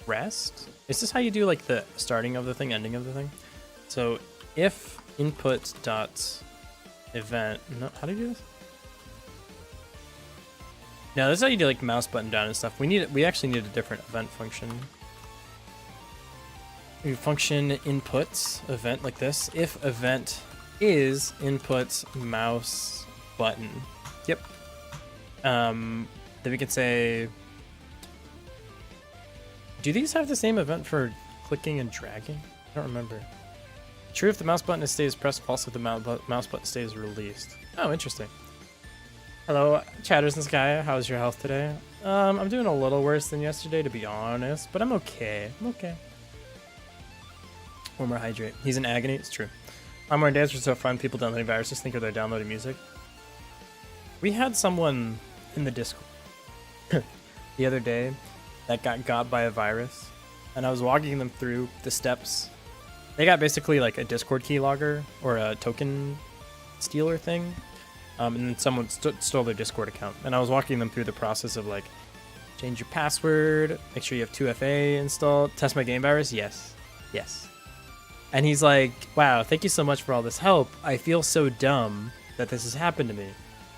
rest. Is this how you do like the starting of the thing, ending of the thing? So if input dot event, no, how do you do this? No, this is how you do like mouse button down and stuff. We actually need a different event function. We function inputs event like this. If event is input mouse button. Yep. Then we can say, do these have the same event for clicking and dragging? I don't remember. True if the mouse button stays pressed, false if the mouse button stays released. Oh, interesting. Hello, Chatters in the Sky. How's your health today? I'm doing a little worse than yesterday, to be honest, but I'm okay. I'm okay. One more hydrate. He's in agony. It's true. More days are so fun. People downloading viruses think they're downloading music. We had someone in the Discord the other day that got by a virus, and I was walking them through the steps. They got basically like a Discord keylogger or a token stealer thing. And then someone stole their Discord account. And I was walking them through the process of like, change your password, make sure you have 2FA installed, test my game virus. Yes. Yes. And he's like, wow, thank you so much for all this help. I feel so dumb that this has happened to me.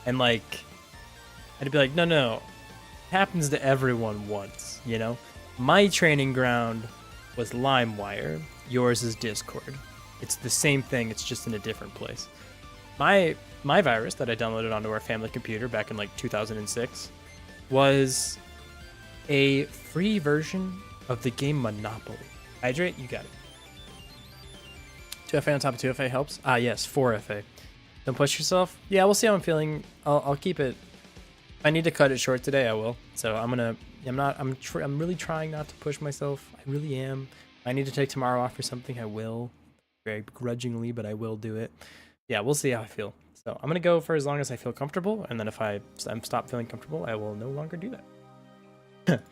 And like, I'd be like, no. It happens to everyone once, you know? My training ground was LimeWire. Yours is Discord. It's the same thing, it's just in a different place. My virus that I downloaded onto our family computer back in like 2006 was a free version of the game Monopoly. Hydrate, you got it. 2FA on top of 2FA helps. Ah, yes, 4FA. Don't push yourself. Yeah, we'll see how I'm feeling. I'll keep it. If I need to cut it short today, I will. So I'm really trying not to push myself. I really am. If I need to take tomorrow off for something, I will. Very begrudgingly, but I will do it. Yeah, we'll see how I feel. So I'm gonna go for as long as I feel comfortable, and then if I stop feeling comfortable, I will no longer do that.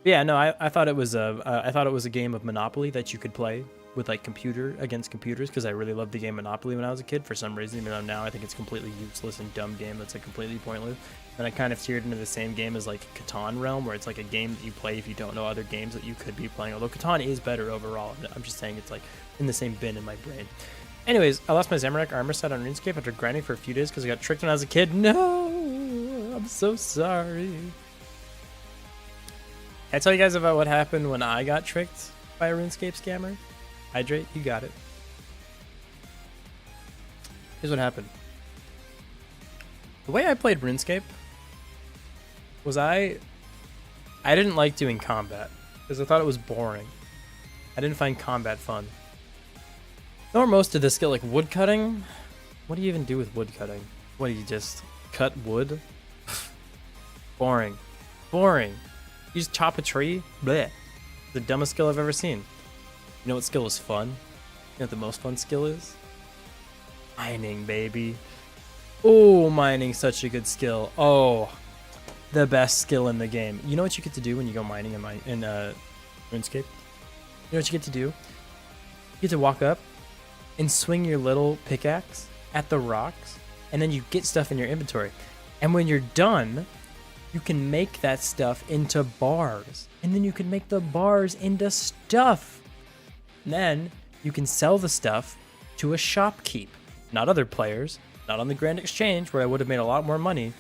Yeah, no, I thought it was a game of Monopoly that you could play with like computer against computers, because I really loved the game Monopoly when I was a kid for some reason, even though now I think it's a completely useless and dumb game that's like completely pointless. And I kind of steered into the same game as like Catan realm, where it's like a game that you play if you don't know other games that you could be playing, although Catan is better overall. I'm just saying it's like in the same bin in my brain. Anyways, I lost my Zamorak armor set on RuneScape after grinding for a few days because I got tricked when I was a kid. No, I'm so sorry. Can I tell you guys about what happened when I got tricked by a RuneScape scammer? Hydrate, you got it. Here's what happened. The way I played RuneScape was I didn't like doing combat because I thought it was boring. I didn't find combat fun. Nor most of the skill, like wood cutting. What do you even do with wood cutting? What, do you just cut wood? Boring. Boring. You just chop a tree? Bleh. The dumbest skill I've ever seen. You know what skill is fun? You know what the most fun skill is? Mining, baby. Oh, mining's such a good skill. Oh, the best skill in the game. You know what you get to do when you go mining in RuneScape? You know what you get to do? You get to walk up and swing your little pickaxe at the rocks, and then you get stuff in your inventory. And when you're done, you can make that stuff into bars, and then you can make the bars into stuff. And then you can sell the stuff to a shopkeep, not other players, not on the Grand Exchange where I would have made a lot more money,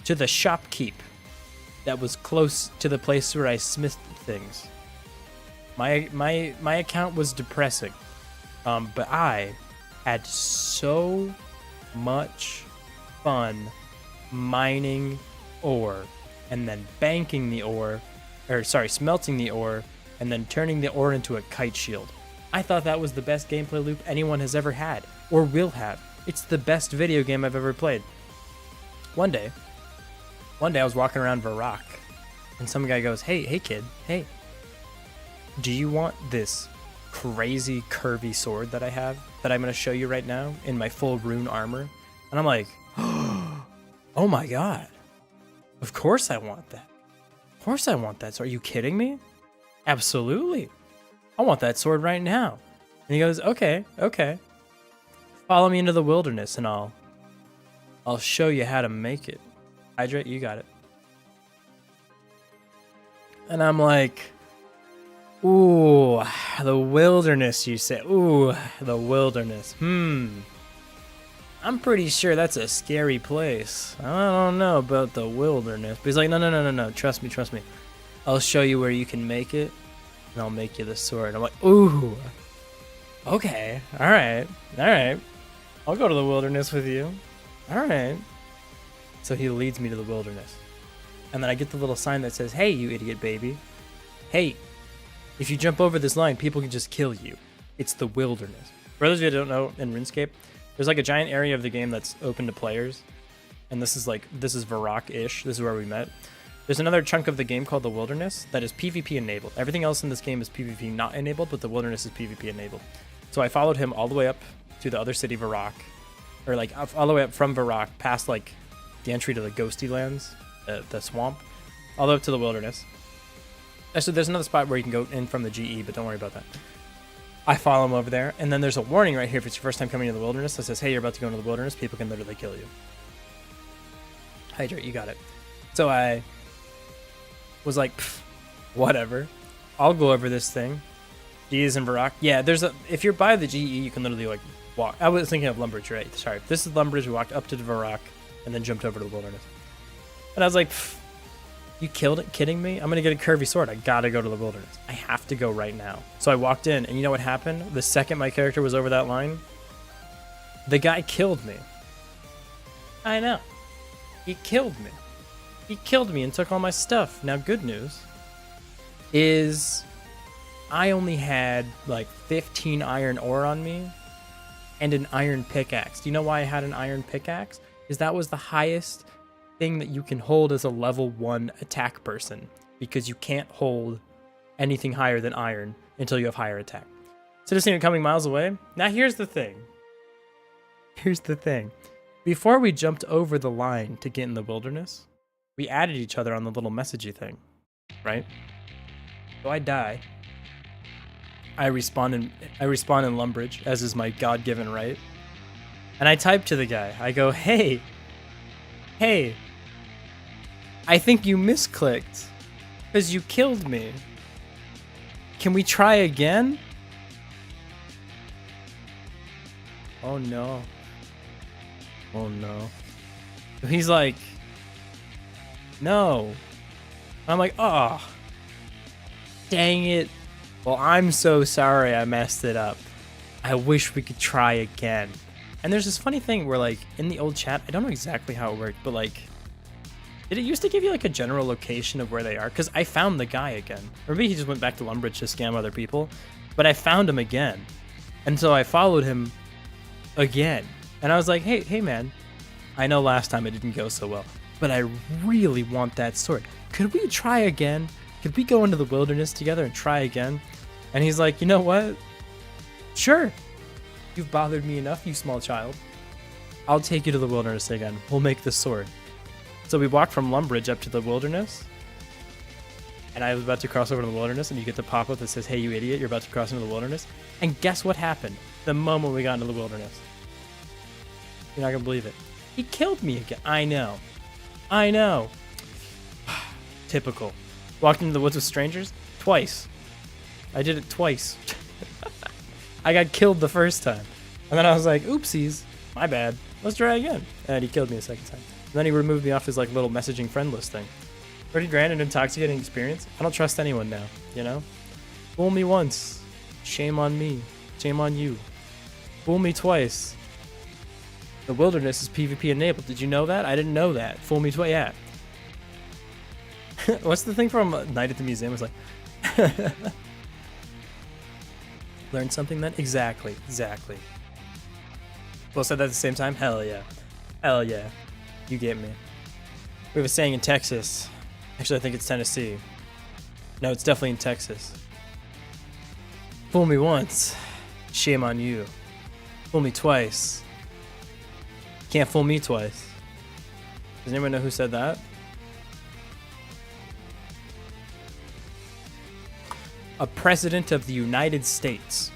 to the shopkeep that was close to the place where I smithed things. My account was depressing. But I had so much fun mining ore and then banking the ore, smelting the ore and then turning the ore into a kite shield. I thought that was the best gameplay loop anyone has ever had or will have. It's the best video game I've ever played. One day I was walking around Varrock and some guy goes, hey kid, hey, do you want this crazy curvy sword that I have that I'm going to show you right now in my full rune armor? And I'm like, oh my god, of course I want that. Of course I want that. So are you kidding me? Absolutely. I want that sword right now. And he goes, okay. Follow me into the wilderness and I'll show you how to make it. Hydrate, you got it. And I'm like, ooh, the wilderness, you say. Ooh, the wilderness. I'm pretty sure that's a scary place. I don't know about the wilderness. But he's like, no. Trust me. I'll show you where you can make it, and I'll make you the sword. I'm like, ooh, okay. All right. I'll go to the wilderness with you. All right. So he leads me to the wilderness. And then I get the little sign that says, hey, you idiot baby. Hey, if you jump over this line, people can just kill you. It's the wilderness. For those of you who don't know, in RuneScape, there's like a giant area of the game that's open to players. And this is Varrock-ish. This is where we met. There's another chunk of the game called the wilderness that is PvP enabled. Everything else in this game is PvP not enabled, but the wilderness is PvP enabled. So I followed him all the way up to the other city, Varrock. Or like all the way up from Varrock, past like the entry to the Ghosty Lands, the swamp, all the way up to the wilderness. Actually, there's another spot where you can go in from the GE, but don't worry about that. I follow him over there, and then there's a warning right here if it's your first time coming to the wilderness that says, hey, you're about to go into the wilderness, people can literally kill you. Hydrate, you got it. So I was like, whatever. I'll go over this thing. GE is in Varrock. Yeah, if you're by the GE, you can literally like walk. I was thinking of Lumbridge, right? Sorry. This is Lumbridge. We walked up to the Varrock and then jumped over to the wilderness. And I was like, You killed it? Kidding me? I'm gonna get a curvy sword. I gotta go to the wilderness. I have to go right now. So I walked in, and you know what happened? The second my character was over that line, the guy killed me. I know. He killed me. He killed me and took all my stuff. Now, good news is I only had like 15 iron ore on me and an iron pickaxe. Do you know why I had an iron pickaxe? Because that was the highest thing that you can hold as a level 1 attack person, because you can't hold anything higher than iron until you have higher attack. So just seeing it coming miles away. Now here's the thing. Here's the thing. Before we jumped over the line to get in the wilderness, we added each other on the little messagey thing, right? So I die. I respawn in Lumbridge, as is my God-given right. And I type to the guy. I go, hey, I think you misclicked because you killed me. Can we try again? Oh no. Oh no. He's like, no. I'm like, oh, dang it. Well, I'm so sorry I messed it up. I wish we could try again. And there's this funny thing where, like, in the old chat, I don't know exactly how it worked, but like, did it used to give you like a general location of where they are? Because I found the guy again. Or maybe he just went back to Lumbridge to scam other people. But I found him again. And so I followed him again. And I was like, hey man, I know last time it didn't go so well, but I really want that sword. Could we try again? Could we go into the wilderness together and try again? And he's like, you know what? Sure. You've bothered me enough, you small child. I'll take you to the wilderness again. We'll make the sword. So we walked from Lumbridge up to the wilderness, and I was about to cross over to the wilderness, and you get the pop-up that says, hey, you idiot, you're about to cross into the wilderness. And guess what happened the moment we got into the wilderness? You're not going to believe it. He killed me again. I know. Typical. Walked into the woods with strangers? Twice. I did it twice. I got killed the first time. And then I was like, oopsies, my bad. Let's try again. And he killed me a second time. And then he removed me off his like little messaging friend list thing. 30 grand and intoxicating experience? I don't trust anyone now, you know? Fool me once. Shame on me. Shame on you. Fool me twice. The wilderness is PvP enabled. Did you know that? I didn't know that. Fool me twice. Yeah. What's the thing from Night at the Museum? It's like... Learn something then? Exactly. Both said that at the same time? Hell yeah. Hell yeah. You get me. We have a saying in Texas. Actually, I think it's Tennessee. No, it's definitely in Texas. Fool me once. Shame on you. Fool me twice. Can't fool me twice. Does anyone know who said that? A president of the United States.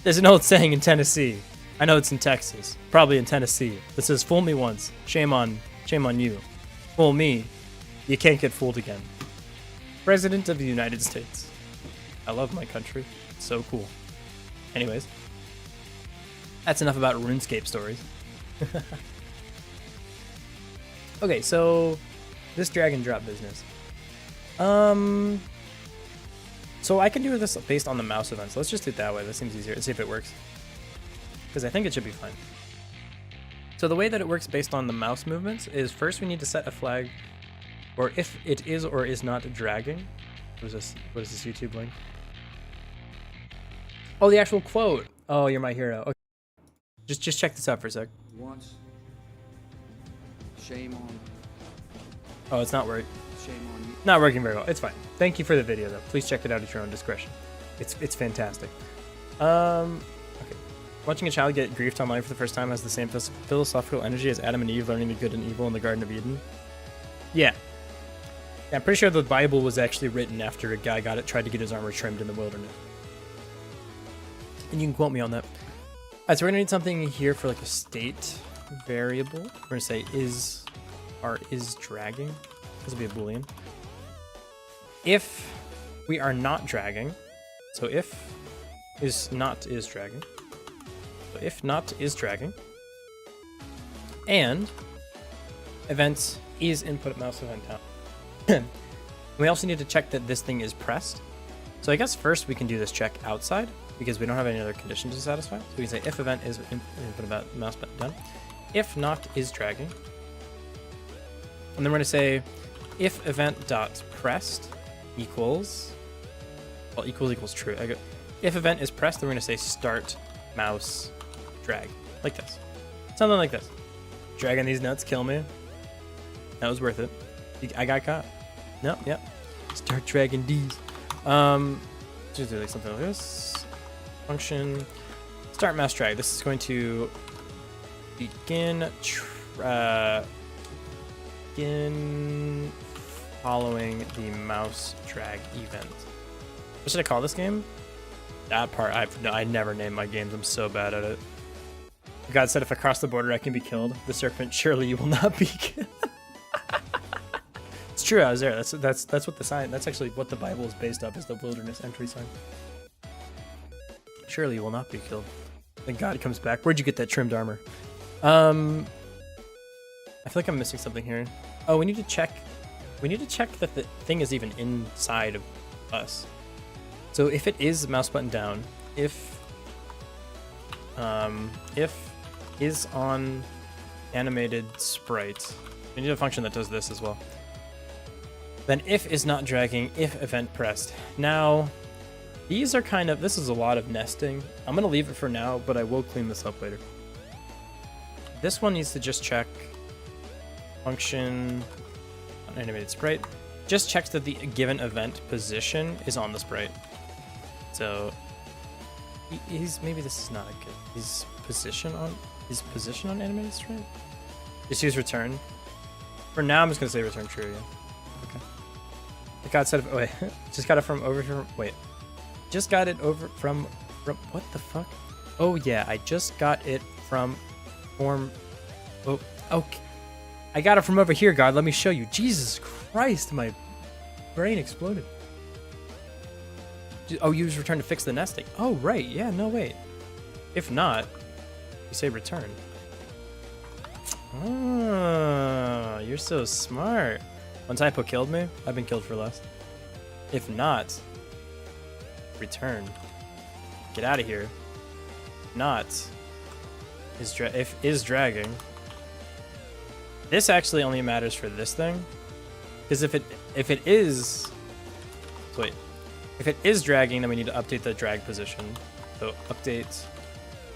There's an old saying in Tennessee. I know it's in Texas, probably in Tennessee, that says, fool me once, shame on you. Fool me, you can't get fooled again. President of the United States. I love my country. It's so cool. Anyways, that's enough about RuneScape stories. Okay, so this drag and drop business. So I can do this based on the mouse events. Let's just do it that way. That seems easier. Let's see if it works. Because I think it should be fine. So the way that it works based on the mouse movements is first we need to set a flag, or if it is or is not dragging. What is this YouTube link? Oh, the actual quote. Oh, you're my hero. Okay. Just check this out for a sec. Once. Shame on. Oh, it's not working. Shame on you. Not working very well. It's fine. Thank you for the video, though. Please check it out at your own discretion. It's fantastic. Okay. Watching a child get griefed online for the first time has the same philosophical energy as Adam and Eve learning the good and evil in the Garden of Eden. Yeah. I'm pretty sure the Bible was actually written after a guy tried to get his armor trimmed in the wilderness. And you can quote me on that. Alright, so we're gonna need something here for like a state variable. We're gonna say is dragging. This will be a boolean. If we are not dragging, so if is dragging. So if not is dragging, and events is input mouse event down. We also need to check that this thing is pressed. So I guess first we can do this check outside because we don't have any other conditions to satisfy. So we can say if event is input about mouse button done. If not is dragging. And then we're going to say if event dot pressed equals, well, equals true. If event is pressed, then we're going to say start mouse drag, like this. Something like this. Dragging these nuts, kill me. That was worth it. I got caught. No, yep. Start dragging these. Just do like something like this. Function start mouse drag. This is going to begin following the mouse drag event. What should I call this game? That part, I never name my games. I'm so bad at it. God said, if I cross the border, I can be killed. The serpent, surely you will not be killed. It's true, I was there. That's what the sign. That's actually what the Bible is based off. Is the wilderness entry sign. Surely you will not be killed. Then God comes back. Where'd you get that trimmed armor? I feel like I'm missing something here. Oh, we need to check. We need to check that the thing is even inside of us. So if it is mouse button down, if is on animated sprite, we need a function that does this as well. Then if is not dragging, if event pressed. Now, these are kind of, this is a lot of nesting. I'm gonna leave it for now, but I will clean this up later. This one needs to just check function on animated sprite. Just checks that the given event position is on the sprite. So maybe this is not a good. His position on animated sprite. Just use return. For now, I'm just gonna say return true. Yeah. Okay. I got set of. Oh, wait, just got it from over here. Wait, just got it over from what the fuck? Oh yeah, I just got it from form. Oh, okay. I got it from over here, God. Let me show you. Jesus Christ, my brain exploded. Oh, use return to fix the nesting. Oh, right. Yeah, no, wait. If not, you say return. Oh, you're so smart. One typo killed me. I've been killed for less. If not, return. Get out of here. Not if is dragging. This actually only matters for this thing, because if it is, wait, if it is dragging, then we need to update the drag position. So update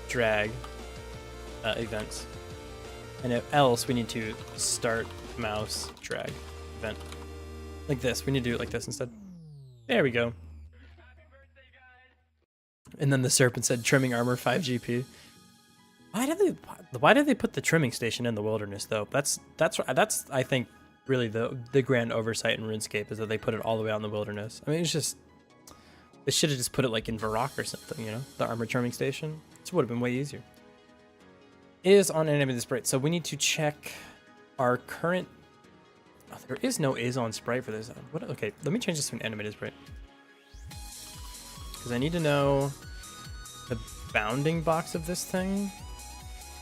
drag event, and if else we need to start mouse drag event like this. We need to do it like this instead. There we go. And then the serpent said trimming armor 5 GP. Why did they put the trimming station in the wilderness though? That's I think really the grand oversight in RuneScape is that they put it all the way out in the wilderness. I mean, it's just they should have just put it like in Varrock or something, you know, the armor trimming station. This would have been way easier. Is on animated sprite, so we need to check our current. Oh, there is no is on sprite for this. What? Okay, let me change this to an animated sprite because I need to know the bounding box of this thing.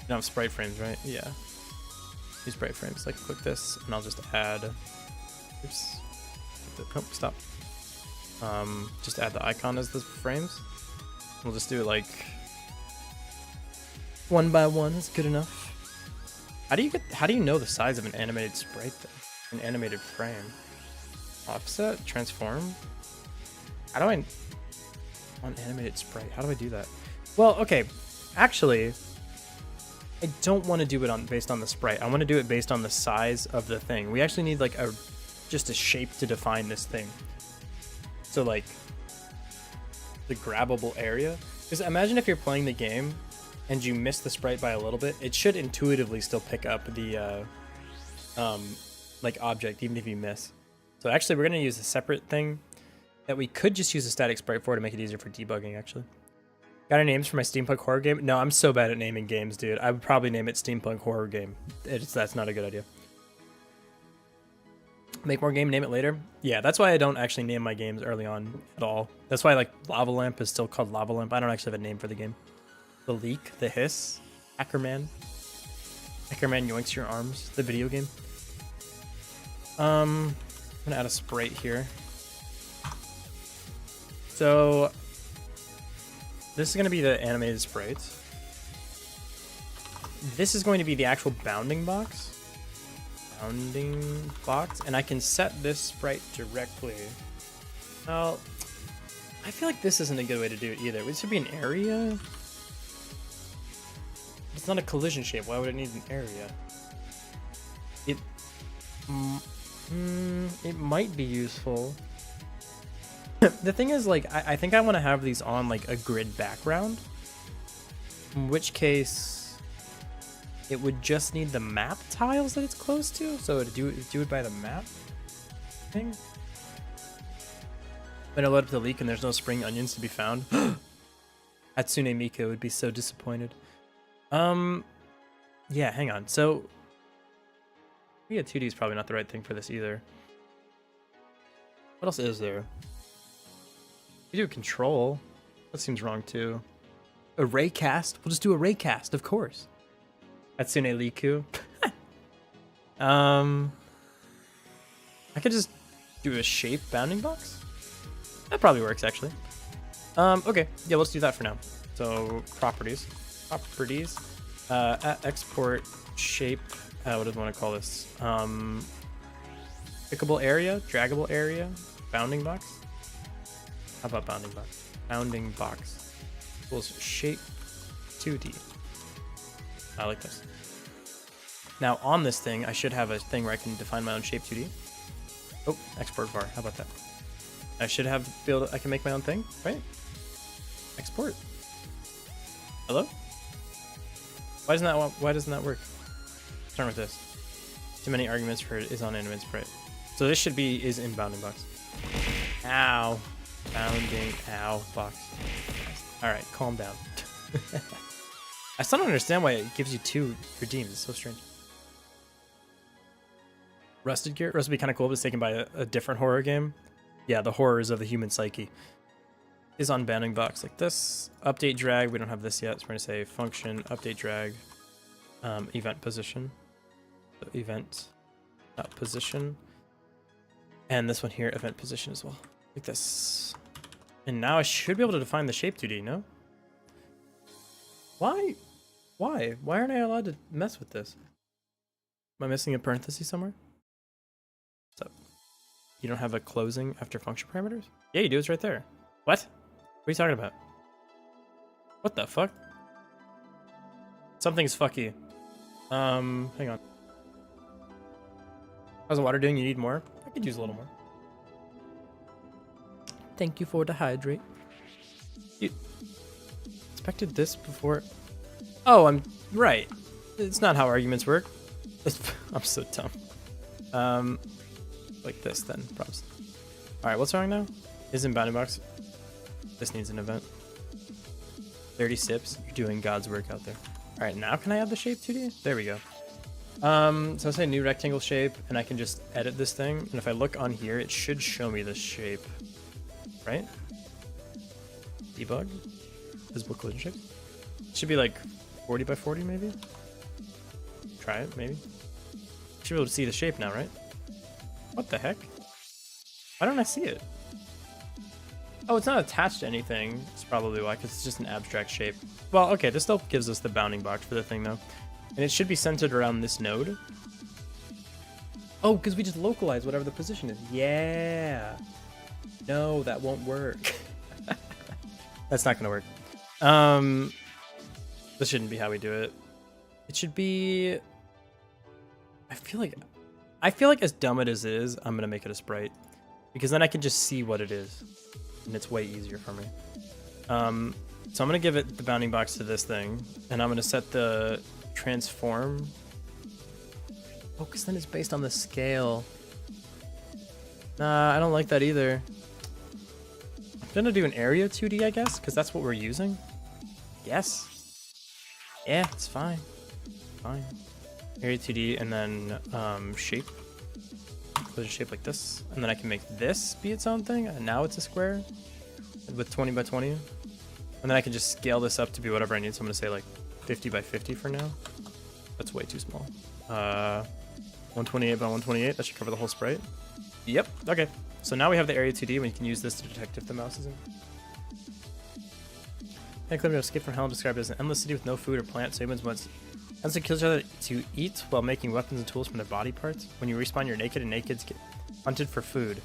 You don't have sprite frames, right? Yeah. Use sprite frames. Like, click this, and I'll just add. Oops. Oh, stop. Just add the icon as the frames. We'll just do it like 1 by 1 is good enough. How do you know the size of an animated sprite though? An animated frame. Offset, transform. How do I on animated sprite? How do I do that? Well, okay. Actually, I don't want to do it based on the sprite. I want to do it based on the size of the thing. We actually need like just a shape to define this thing. So like the grabbable area. Because imagine if you're playing the game and you miss the sprite by a little bit, it should intuitively still pick up the like object even if you miss. So actually we're going to use a separate thing that we could just use a static sprite for to make it easier for debugging actually. Got any names for my steampunk horror game? No, I'm so bad at naming games, dude. I would probably name it steampunk horror game. That's not a good idea. Make more game, name it later. Yeah, that's why I don't actually name my games early on at all. That's why like Lava Lamp is still called Lava Lamp. I don't actually have a name for the game. The Leak, The Hiss, Hackerman. Hackerman Yoinks Your Arms, the video game. I'm gonna add a sprite here. So this is gonna be the animated sprites. This is going to be the actual bounding box. And I can set this sprite directly. Well, I feel like this isn't a good way to do it either. This should be an area. It's not a collision shape. Why would it need an area? It might be useful. The thing is, like, I think I want to have these on like a grid background. In which case, it would just need the map tiles that it's close to. So to do it by the map thing. When I load up the leak and there's no spring onions to be found. Hatsune Miku would be so disappointed. Yeah, hang on. So yeah, 2D is probably not the right thing for this either. What else is there? We do control. That seems wrong too. Array cast. We'll just do array cast, of course. Hatsune Miku. I could just do a shape bounding box. That probably works actually. Okay, yeah, let's do that for now. So properties, export shape. What do I want to call this? Pickable area, draggable area, bounding box. How about bounding box? Bounding box equals shape 2D. I like this. Now on this thing, I should have a thing where I can define my own shape 2D. Oh, export var. How about that? I should have I can make my own thing, right? Export. Hello? Why doesn't that work? Let's start with this. Too many arguments for it is on animate sprite. So this should be is in bounding box. Ow. Bounding ow box. Alright, calm down. I still don't understand why it gives you 2 redeems. It's so strange. Rusted Gear? Rusted would be kind of cool if it's taken by a different horror game. Yeah, the horrors of the human psyche. Is on bounding box like this. Update drag. We don't have this yet. So we're going to say function update drag event position. So event position. And this one here, event position as well. Like this. And now I should be able to define the shape 2D, no? Why? Why? Why aren't I allowed to mess with this? Am I missing a parenthesis somewhere? What's up? You don't have a closing after function parameters? Yeah, you do. It's right there. What? What are you talking about? What the fuck? Something's fucky. Hang on. How's the water doing? You need more? I could use a little more. Thank you for the hydrate. You expected this before? Oh, I'm right. It's not how arguments work. I'm so dumb. Like this then, props. All right, what's wrong now? Is in bounding box. This needs an event. 30 sips. You're doing God's work out there. All right, now can I add the shape 2D? There we go. So I'll say new rectangle shape, and I can just edit this thing. And if I look on here, it should show me this shape, right? Debug. Visible collision shape. It should be like 40 by 40 maybe. Try it, maybe. Should be able to see the shape now, right? What the heck? Why don't I see it? Oh, it's not attached to anything. It's probably why, because it's just an abstract shape. Well, okay, this still gives us the bounding box for the thing, though. And it should be centered around this node. Oh, because we just localize whatever the position is. Yeah. No, that won't work. That's not going to work. This shouldn't be how we do it. It should be... I feel like as dumb as it is, I'm going to make it a sprite. Because then I can just see what it is. And it's way easier for me. So I'm going to give it the bounding box to this thing. And I'm going to set the transform. Oh, because then it's based on the scale. Nah, I don't like that either. I'm going to do an area 2D, I guess. Because that's what we're using. Yes. Yeah, it's fine. Fine. Area 2D and then shape. Put a shape like this. And then I can make this be its own thing. And now it's a square with 20 by 20. And then I can just scale this up to be whatever I need. So I'm going to say like 50 by 50 for now. That's way too small. 128 by 128. That should cover the whole sprite. Yep. Okay. So now we have the area 2D, and we can use this to detect if the mouse is in. Clip of Escape from Hell described as an endless city with no food or plants. So humans must constantly kill each other to eat while making weapons and tools from their body parts. When you respawn, you're naked, and nakeds get hunted for food.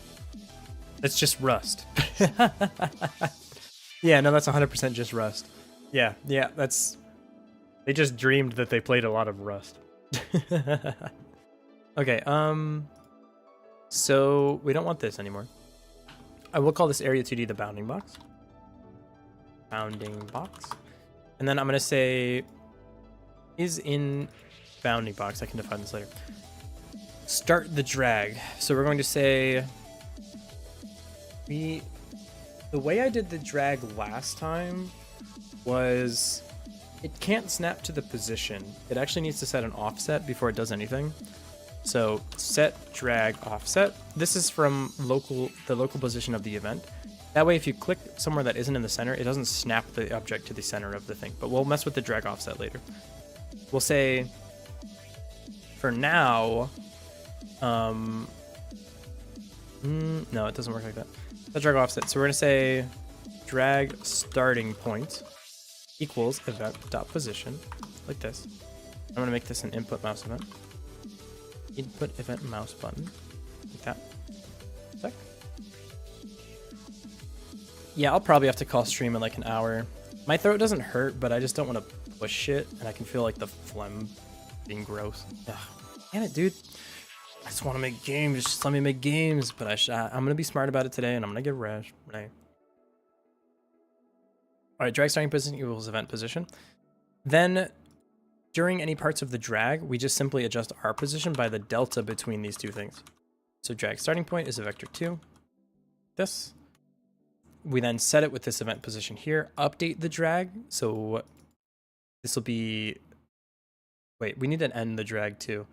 That's just Rust. Yeah, no, that's 100% just Rust. Yeah, that's... They just dreamed that they played a lot of Rust. Okay, so we don't want this anymore. I will call this area 2D the bounding box. Bounding box. And then I'm going to say is in bounding box. I can define this later. Start the drag. So we're going to say the way I did the drag last time was it can't snap to the position. It actually needs to set an offset before it does anything. So set drag offset. This is from the local position of the event. That way, if you click somewhere that isn't in the center, it doesn't snap the object to the center of the thing. But we'll mess with the drag offset later. We'll say, for now, no, it doesn't work like that. The drag offset. So we're gonna say drag starting point equals event dot position, like this. I'm gonna make this an input mouse event. Input event mouse button, like that. Sec. Yeah, I'll probably have to call stream in like an hour. My throat doesn't hurt, but I just don't want to push it, and I can feel like the phlegm being gross. Ugh. Damn it, dude. I just want to make games. Just let me make games. But I'm going to be smart about it today, and I'm going to get rash. Right. All right, drag starting position equals event position. Then, during any parts of the drag, we just simply adjust our position by the delta between these two things. So drag starting point is a vector 2. This. We then set it with this event position here. Update the drag. So this will be... Wait, we need to end the drag too.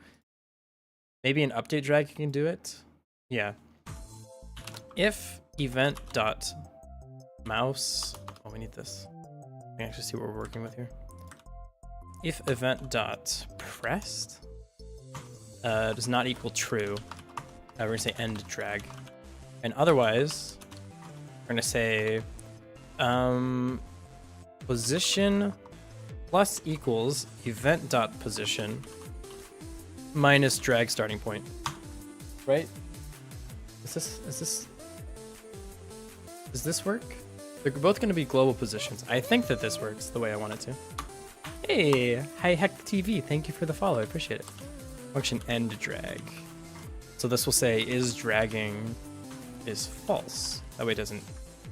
Maybe an update drag can do it? Yeah. If event dot mouse... Oh, we need this. I can actually see what we're working with here. If event dot pressed does not equal true, we're going to say end drag. And otherwise... We're going to say position plus equals event dot position minus drag starting point. Right? Does this work? They're both going to be global positions. I think that this works the way I want it to. Hey, hi Heck TV. Thank you for the follow. I appreciate it. Function end drag. So this will say is dragging is false. That way it doesn't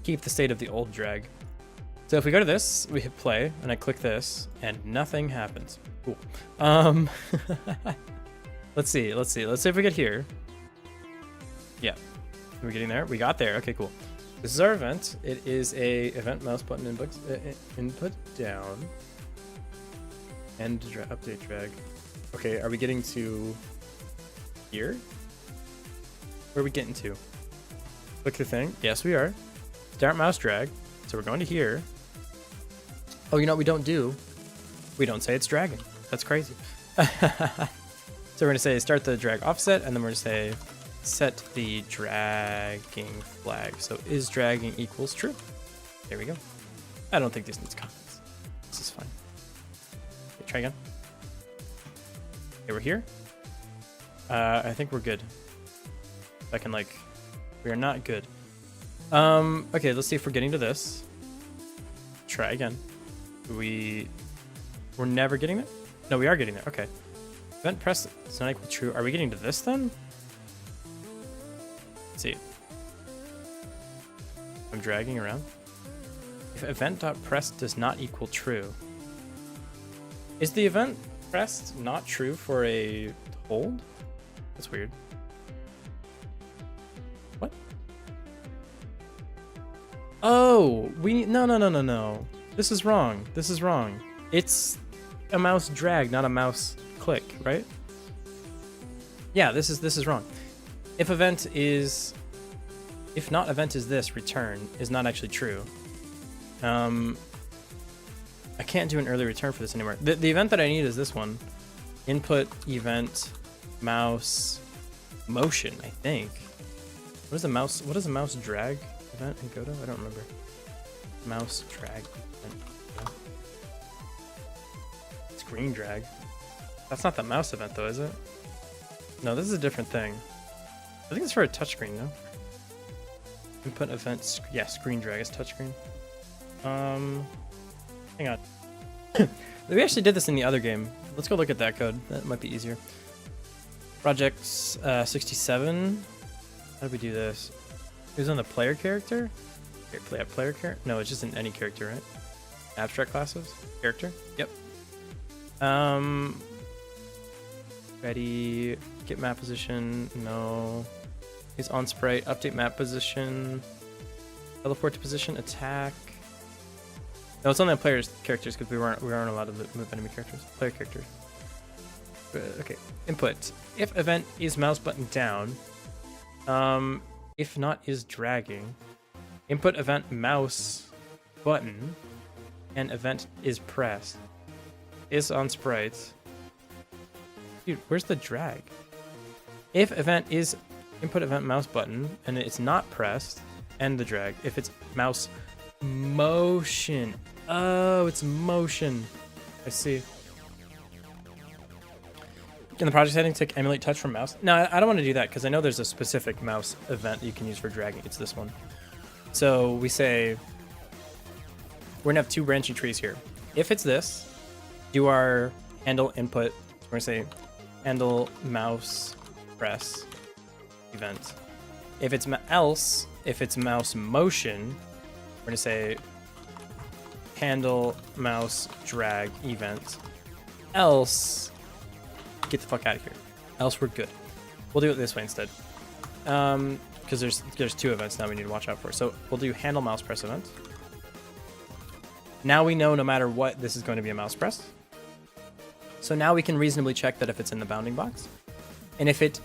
keep the state of the old drag. So if we go to this, we hit play, and I click this, and nothing happens. Cool. Let's see. Let's see if we get here. Yeah. Are we getting there? We got there. Okay, cool. This is our event. It is a event mouse button input down. End update drag. Okay, are we getting to here? Where are we getting to? Click the thing. Yes, we are. Start mouse drag. So we're going to here. Oh, you know what we don't do? We don't say it's dragging. That's crazy. So we're going to say start the drag offset, and then we're going to say set the dragging flag. So is dragging equals true. There we go. I don't think this needs comments. This is fine. Okay, try again. Okay, we're here. I think we're good. I can like... We are not good. Okay, let's see if we're getting to this. Try again. We're never getting there? No, we are getting there. Okay. Event press is not equal to true. Are we getting to this then? Let's see. I'm dragging around. If event.pressed does not equal true. Is the event pressed not true for a hold? That's weird. What? Oh, no. This is wrong. This is wrong. It's a mouse drag, not a mouse click, right? Yeah, this is wrong. If not event is this, return is not actually true. I can't do an early return for this anymore. The event that I need is this one. Input event mouse motion, I think. What is a mouse drag event in Godot? I don't remember. Mouse drag event. No. Screen drag. That's not the mouse event though, is it? No, this is a different thing. I think it's for a touchscreen, no? Input event, yeah, screen drag is touchscreen. Hang on. We actually did this in the other game. Let's go look at that code. That might be easier. Projects 67. How do we do this? It was on the player character? Player character? No, it's just in any character, right? Abstract classes? Character? Yep. Ready. Get map position. No. Use on sprite. Update map position. Teleport to position. Attack. No, it's only on players' characters because we aren't allowed to move enemy characters. Player characters. Okay. Input. If event is mouse button down. If not is dragging. Input event mouse button. And event is pressed. Is on sprites. Dude, where's the drag? If event is input event mouse button and it's not pressed, end the drag. If it's mouse motion. Oh, it's motion. I see. In the project setting, tick emulate touch from mouse. No, I don't want to do that because I know there's a specific mouse event you can use for dragging. It's this one. So we say we're gonna have two branching trees here. If it's this, do our handle input. We're gonna say handle mouse press event. If it's else, if it's mouse motion, we're gonna say handle mouse drag event. Else, get the fuck out of here. Else we're good. We'll do it this way instead. Because there's two events now we need to watch out for. So we'll do handle mouse press event. Now we know no matter what, this is going to be a mouse press. So now we can reasonably check that if it's in the bounding box. And if it's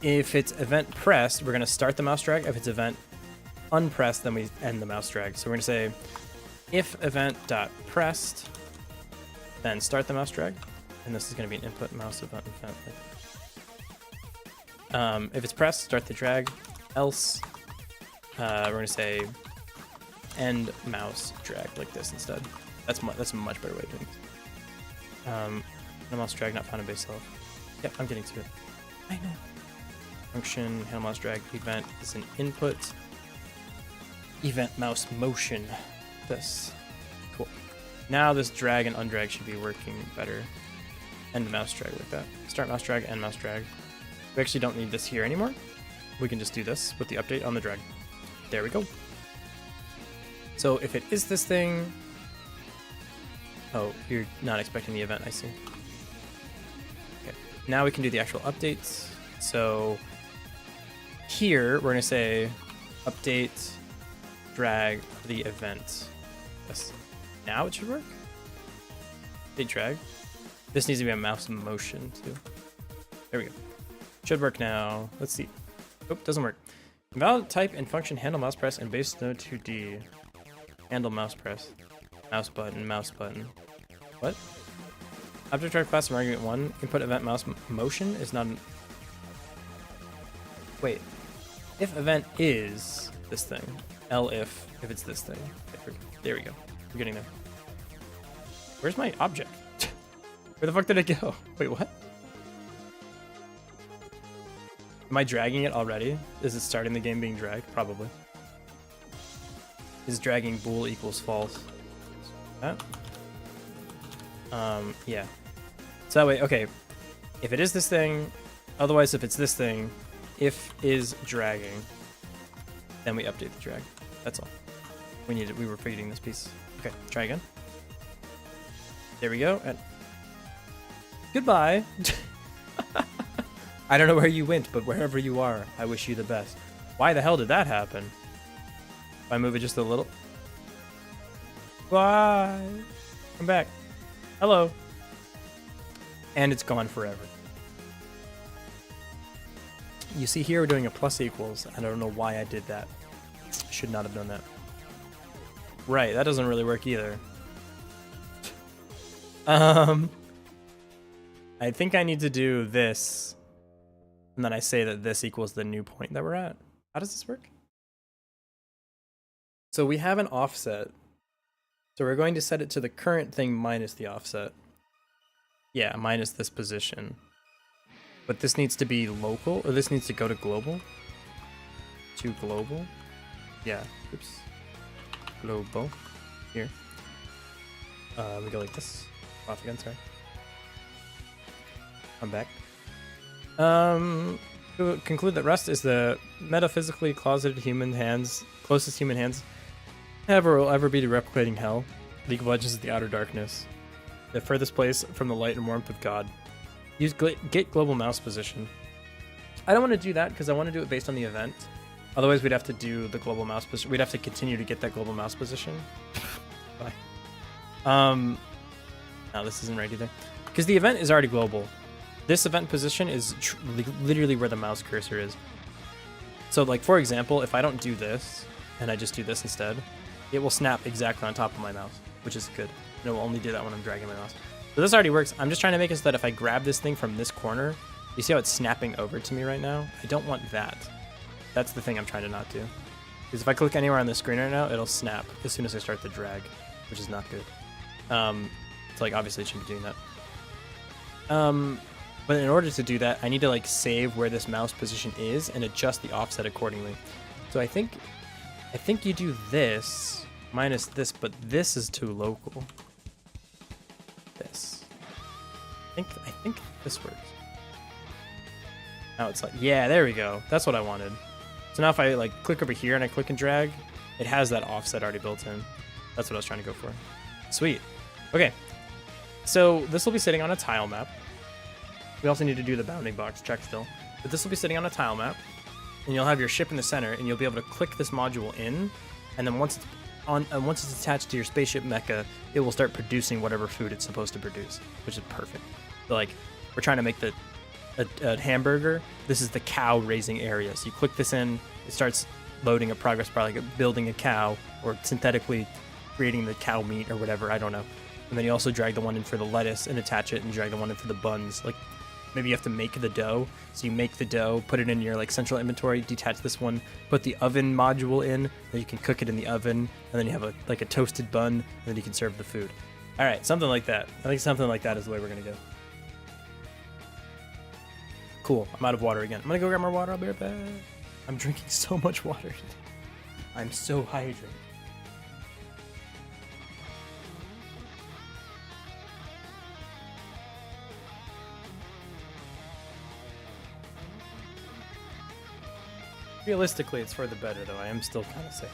event pressed, we're going to start the mouse drag. If it's event unpressed, then we end the mouse drag. So we're going to say if event dot pressed, then start the mouse drag. And this is going to be an input mouse event. If it's pressed, start the drag. Else, we're going to say end mouse drag like this instead. That's a much better way of doing it. Handle mouse drag not found in base self. Yep, I'm getting to it. I know. Function handle mouse drag event is an input. Event mouse motion. This. Cool. Now this drag and undrag should be working better. End mouse drag like that. Start mouse drag, end mouse drag. We actually don't need this here anymore. We can just do this with the update on the drag. There we go. So if it is this thing... Oh, you're not expecting the event, I see. Okay, now we can do the actual updates. So here we're gonna say update drag the event. Yes. Now it should work. Update drag. This needs to be a mouse motion too. There we go. Should work now. Let's see. Oh, doesn't work. Invalid type and function handle mouse press and base node 2D. Handle mouse press. Mouse button, mouse button. What? Object drive class from argument 1. Input event mouse motion is not an... Wait. If event is this thing. If it's this thing. There we go. We're getting there. Where's my object? Where the fuck did it go? Wait, what? Am I dragging it already? Is it starting the game being dragged? Probably. Is dragging bool equals false? That? Yeah. So that way, okay. If it is this thing, otherwise if it's this thing, if is dragging, then we update the drag. That's all. We were feeding this piece. Okay, try again. There we go. And goodbye. I don't know where you went, but wherever you are, I wish you the best. Why the hell did that happen? If I move it just a little. Bye. Come back. Hello. And it's gone forever. You see here we're doing a plus equals. I don't know why I did that. Should not have done that. Right, that doesn't really work either. I think I need to do this And then I say that this equals the new point that we're at. How does this work? So we have an offset. So we're going to set it to the current thing minus the offset. Yeah, minus this position. But this needs to be local, or this needs to go to global. To global. Yeah, oops. Global. Here. We go like this. Off again, sorry. I'm back. To conclude that Rust is the metaphysically closeted closest human hands ever will ever be to replicating hell. League of Legends is the outer darkness, the furthest place from the light and warmth of God. Use get global mouse position. I don't want to do that because I want to do it based on the event. Otherwise, we'd have to do the global mouse position. We'd have to continue to get that global mouse position. Bye. No, this isn't right either. Because the event is already global. This event position is literally where the mouse cursor is. So, like, for example, if I don't do this, and I just do this instead, it will snap exactly on top of my mouse, which is good. And it will only do that when I'm dragging my mouse. So this already works. I'm just trying to make it so that if I grab this thing from this corner, you see how it's snapping over to me right now? I don't want that. That's the thing I'm trying to not do. Because if I click anywhere on the screen right now, it'll snap as soon as I start the drag, which is not good. So, like, obviously it shouldn't be doing that. But in order to do that, I need to, like, save where this mouse position is and adjust the offset accordingly. So I think you do this minus this, but this is too local. This. I think this works. Now it's like, yeah, there we go. That's what I wanted. So now if I, like, click over here and I click and drag, it has that offset already built in. That's what I was trying to go for. Sweet. Okay. So this will be sitting on a tile map. We also need to do the bounding box check still. But this will be sitting on a tile map, and you'll have your ship in the center, and you'll be able to click this module in, and then once it's attached to your spaceship mecha, it will start producing whatever food it's supposed to produce, which is perfect. So, like, we're trying to make a hamburger. This is the cow raising area. So you click this in, it starts loading a progress bar, like building a cow, or synthetically creating the cow meat or whatever, I don't know. And then you also drag the one in for the lettuce and attach it, and drag the one in for the buns. Like, maybe you have to make the dough. So you make the dough, put it in your, like, central inventory, detach this one, put the oven module in, then you can cook it in the oven, and then you have a toasted bun, and then you can serve the food. All right, something like that. I think something like that is the way we're gonna go. Cool, I'm out of water again. I'm gonna go grab more water, I'll be right back. I'm drinking so much water. I'm so hydrated. Realistically, it's for the better, though. I am still kind of sick.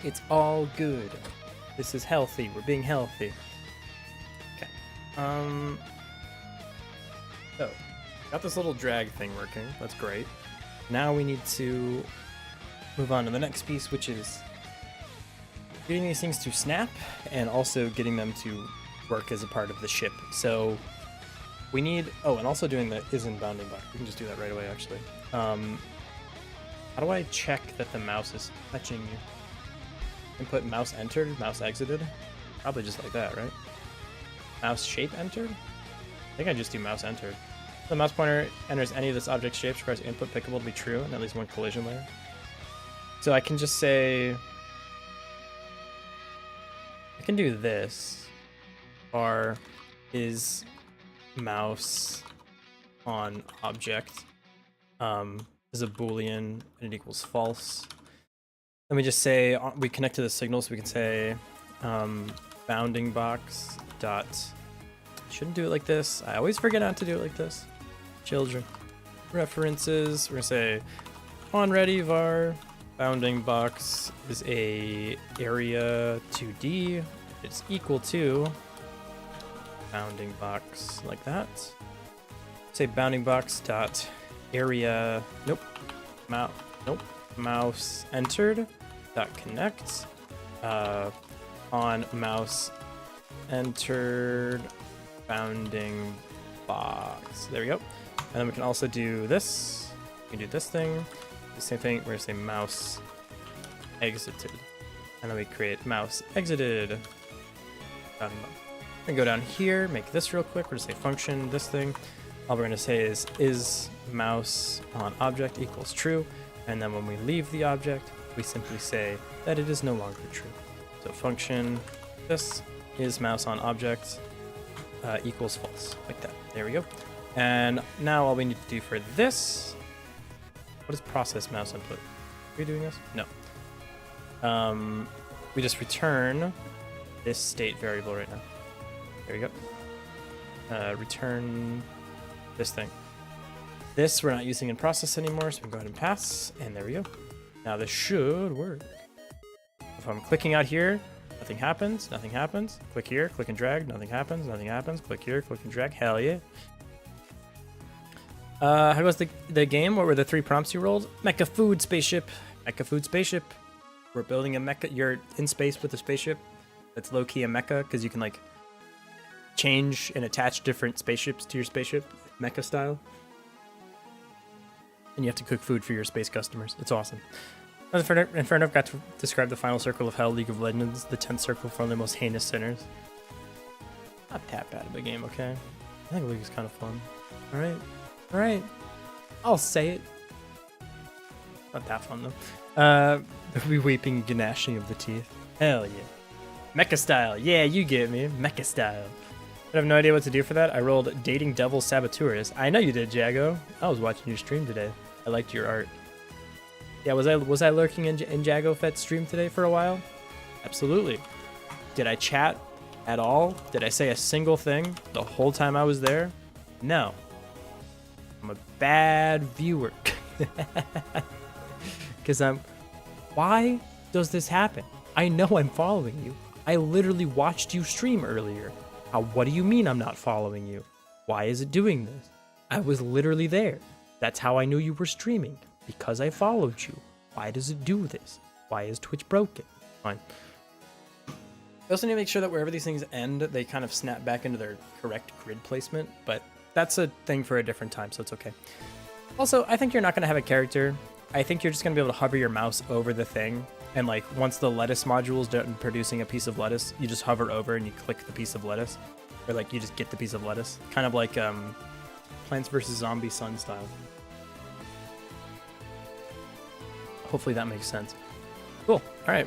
It's all good. This is healthy. We're being healthy. Okay. So, got this little drag thing working. That's great. Now we need to move on to the next piece, which is getting these things to snap and also getting them to work as a part of the ship. So we need, and also doing the isn't bounding box. We can just do that right away, actually. How do I check that the mouse is touching you? Input mouse entered, mouse exited. Probably just like that, right? Mouse shape entered? I think I just do mouse entered. The mouse pointer enters any of this object's shapes, requires input pickable to be true, and at least one collision layer. So I can just say, I can do this. Bar is mouse on object is a boolean and it equals false. Let me just say we connect to the signal, so we can say bounding box dot. Shouldn't do it like this. I always forget not to do it like this. Children references. We're gonna say on ready var bounding box is a area 2D. It's equal to bounding box like that. Say bounding box dot area mouse entered dot connect on mouse entered bounding box. There we go. And then we can also do this. We can do this thing. The same thing. We're gonna say mouse exited, and then we create mouse exited. And go down here, make this real quick. We're gonna say function this thing. all we're going to say is mouse on object equals true. And then when we leave the object, we simply say that it is no longer true. So function this is mouse on object equals false, like that. There we go. And now all we need to do for this, what is process mouse input? Are we doing this? No. We just return this state variable right now. There we go. Return this thing. This we're not using in process anymore, so we can go ahead and pass, and there we go. Now this should work. If I'm clicking out here, nothing happens, nothing happens. Click here, click and drag, nothing happens, nothing happens. Click here, click and drag, hell yeah. How was the game? What were the 3 prompts you rolled? Mecha food spaceship. Mecha food spaceship. We're building a mecha. You're in space with a spaceship. That's low-key a mecha, because you can like change and attach different spaceships to your spaceship, mecha style. And you have to cook food for your space customers. It's awesome. And fair enough, got to describe the final circle of hell, League of Legends, the 10th circle for the most heinous sinners. Not that bad of a game, okay? I think League is kind of fun. Alright. I'll say it. Not that fun, though. The weeping gnashing of the teeth. Hell yeah. Mecha style. Yeah, you get me. Mecha style. I have no idea what to do for that. I rolled Dating Devil Saboteurs. I know you did, Jago. I was watching your stream today. I liked your art. Yeah, was I lurking in Jago Fett's stream today for a while? Absolutely. Did I chat at all? Did I say a single thing the whole time I was there? No. I'm a bad viewer. Because why does this happen? I know I'm following you. I literally watched you stream earlier. What do you mean I'm not following you? Why is it doing this? I was literally there. That's how I knew you were streaming. Because I followed you. Why does it do this? Why is Twitch broken? Fine. I also need to make sure that wherever these things end, they kind of snap back into their correct grid placement, but that's a thing for a different time, so it's okay. Also, I think you're not going to have a character. I think you're just going to be able to hover your mouse over the thing, and like once the lettuce module is done producing a piece of lettuce, you just hover over and you click the piece of lettuce, or like you just get the piece of lettuce. Kind of like Plants vs. Zombie Sun style. Hopefully that makes sense. Cool. All right.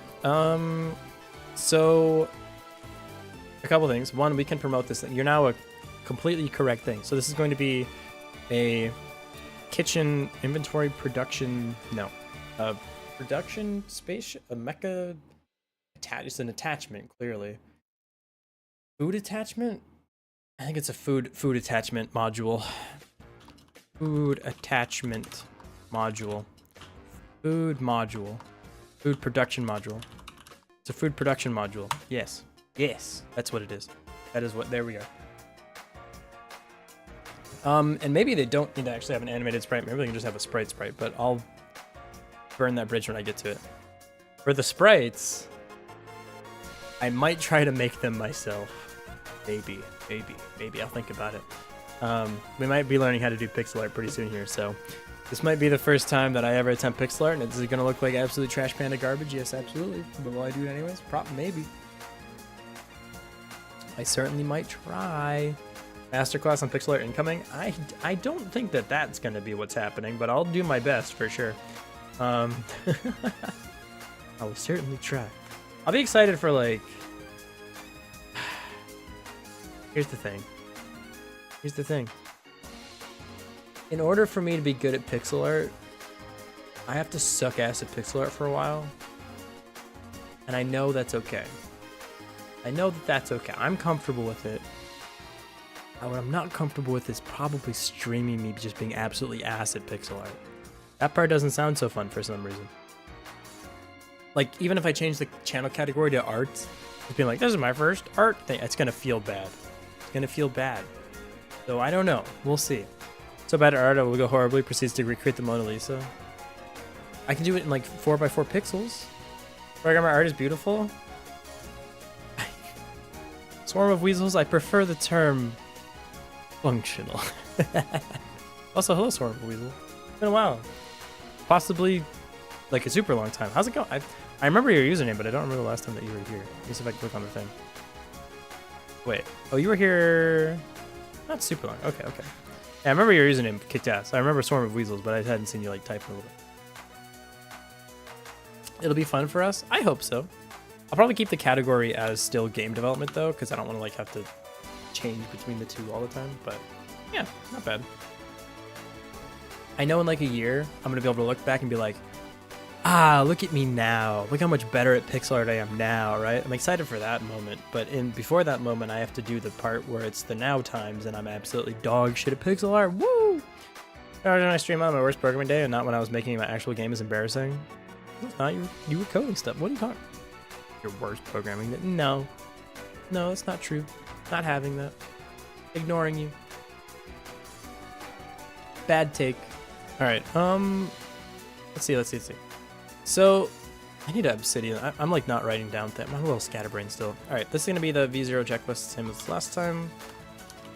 So a couple things. One, we can promote this thing. You're now a completely correct thing. So this is going to be a kitchen inventory production. No, production space. A mecha. It's an attachment. Clearly. Food attachment. I think it's a food attachment module. Food attachment module. Food module. Food production module. It's a food production module. Yes. Yes. That's what it is. That is what, there we are. And maybe they don't need to actually have an animated sprite. Maybe they can just have a sprite, but I'll burn that bridge when I get to it. For the sprites, I might try to make them myself. Maybe. I'll think about it. We might be learning how to do pixel art pretty soon here, so this might be the first time that I ever attempt pixel art, and it's going to look like absolute trash panda garbage. Yes, absolutely. But will I do it anyways? Maybe. I certainly might try. Masterclass on pixel art incoming. I don't think that that's going to be what's happening, but I'll do my best for sure. I will certainly try. I'll be excited for like... Here's the thing. In order for me to be good at pixel art, I have to suck ass at pixel art for a while. And I know that's okay. I'm comfortable with it. What I'm not comfortable with is probably streaming me just being absolutely ass at pixel art. That part doesn't sound so fun for some reason. Like, even if I change the channel category to art, just being like, this is my first art thing, it's gonna feel bad. So I don't know. We'll see. So bad at art, I will go horribly, proceeds to recreate the Mona Lisa. I can do it in like 4x4 pixels. Programmer art is beautiful. Swarm of weasels, I prefer the term functional. Also, hello, Swarm of weasels. It's been a while. Possibly like a super long time. How's it going? I remember your username, but I don't remember the last time that you were here. Let me see if I can click on the thing. Wait. Oh, you were here not super long. Okay. Yeah, I remember your username kicked ass. I remember Swarm of Weasels, but I hadn't seen you like type a little bit. It'll be fun for us. I hope so. I'll probably keep the category as still game development though, because I don't want to like have to change between the two all the time. But yeah, not bad. I know in like a year, I'm gonna be able to look back and be like, ah, look at me now. Look how much better at pixel art I am now, right? I'm excited for that moment. But before that moment, I have to do the part where it's the now times and I'm absolutely dog shit at pixel art. Woo! When I stream on my worst programming day and not when I was making my actual game is embarrassing. It's not, you were coding stuff. What are you talking? Your worst programming? No. No, that's not true. Not having that. Ignoring you. Bad take. Alright, let's see. So, I need obsidian. I'm like not writing down things. I'm a little scatterbrained still. Alright, this is going to be the V0 checklist, same as last time.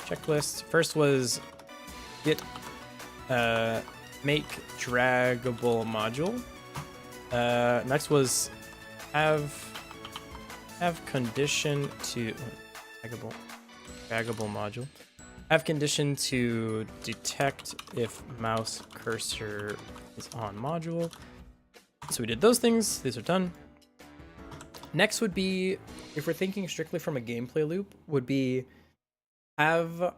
Checklist. First was get make draggable module. Next was have condition to draggable module. Have condition to detect if mouse cursor is on module. So we did those things. These are done. Next would be, if we're thinking strictly from a gameplay loop, would be have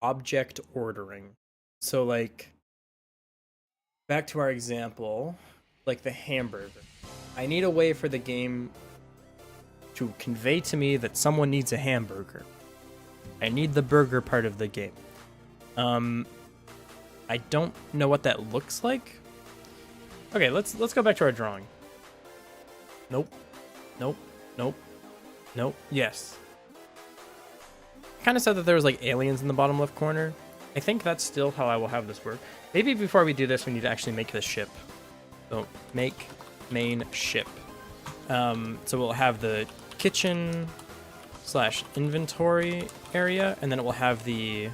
object ordering. So like, back to our example, like the hamburger. I need a way for the game to convey to me that someone needs a hamburger. I need the burger part of the game. I don't know what that looks like. Okay, let's go back to our drawing. Nope. Yes. Kind of said that there was like aliens in the bottom left corner. I think that's still how I will have this work. Maybe before we do this, we need to actually make the ship. So make main ship. So we'll have the kitchen / inventory area, and then it will have the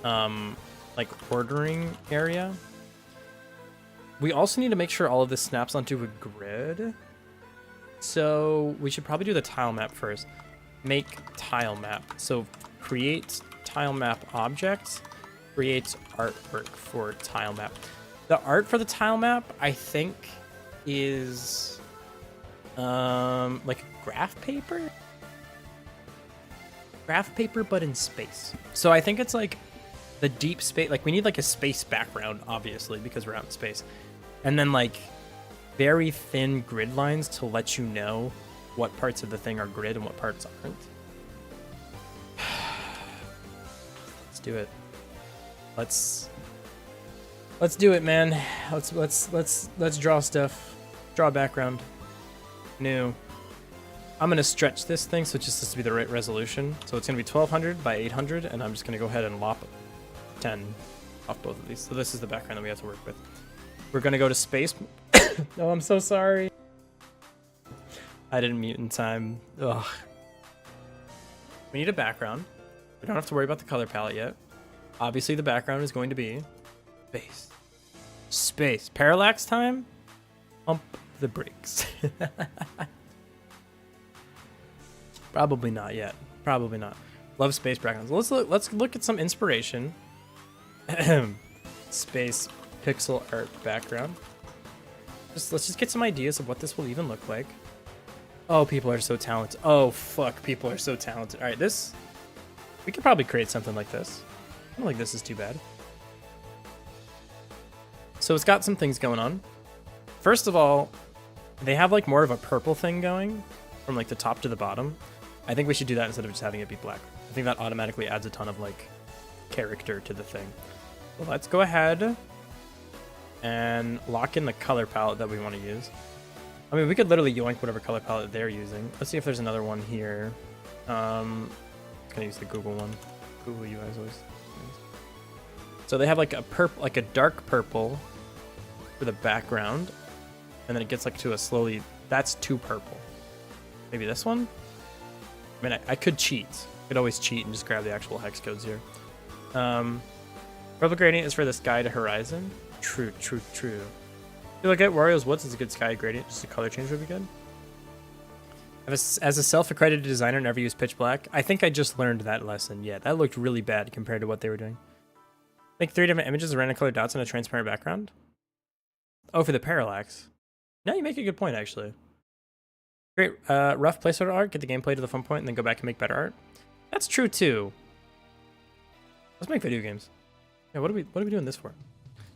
like ordering area. We also need to make sure all of this snaps onto a grid. So we should probably do the tile map first. Make tile map. So create tile map object, create artwork for tile map. The art for the tile map, I think, is like graph paper? Graph paper, but in space. So I think it's like the deep space, like we need like a space background, obviously, because we're out in space. And then like very thin grid lines to let you know what parts of the thing are grid and what parts aren't. Let's do it. Let's do it, man. Let's draw stuff. Draw a background. New. I'm gonna stretch this thing so it just has to be the right resolution. So it's gonna be 1200 by 800, and I'm just gonna go ahead and lop 10 off both of these. So this is the background that we have to work with. We're gonna go to space. Oh, I'm so sorry. I didn't mute in time. Ugh. We need a background. We don't have to worry about the color palette yet. Obviously, the background is going to be space. Space. Parallax time? Pump the brakes. Probably not yet. Probably not. Love space backgrounds. Let's look at some inspiration. Space pixel art background. Let's just get some ideas of what this will even look like. Oh, people are so talented. Oh, fuck, people are so talented. All right, we could probably create something like this. I don't think this is too bad. So it's got some things going on. First of all, they have like more of a purple thing going from like the top to the bottom. I think we should do that instead of just having it be black. I think that automatically adds a ton of like character to the thing. So let's go ahead and lock in the color palette that we want to use. I mean, we could literally yoink whatever color palette they're using. Let's see if there's another one here. I'm gonna use the Google one. Google you guys always use. So they have like a purple, like a dark purple for the background, and then it gets like to a slowly. That's too purple. Maybe this one. I mean, I could cheat. I could always cheat and just grab the actual hex codes here. Purple gradient is for the sky to horizon. True. You look at Wario's Woods, it's a good sky gradient. Just a color change would be good. As a self-accredited designer, never use pitch black. I think I just learned that lesson. Yeah, that looked really bad compared to what they were doing. Make 3 different images of random colored dots on a transparent background. Oh, for the parallax. Now you make a good point, actually. Great. Rough placeholder art. Get the gameplay to the fun point, and then go back and make better art. That's true too. Let's make video games. Yeah, what are we doing this for?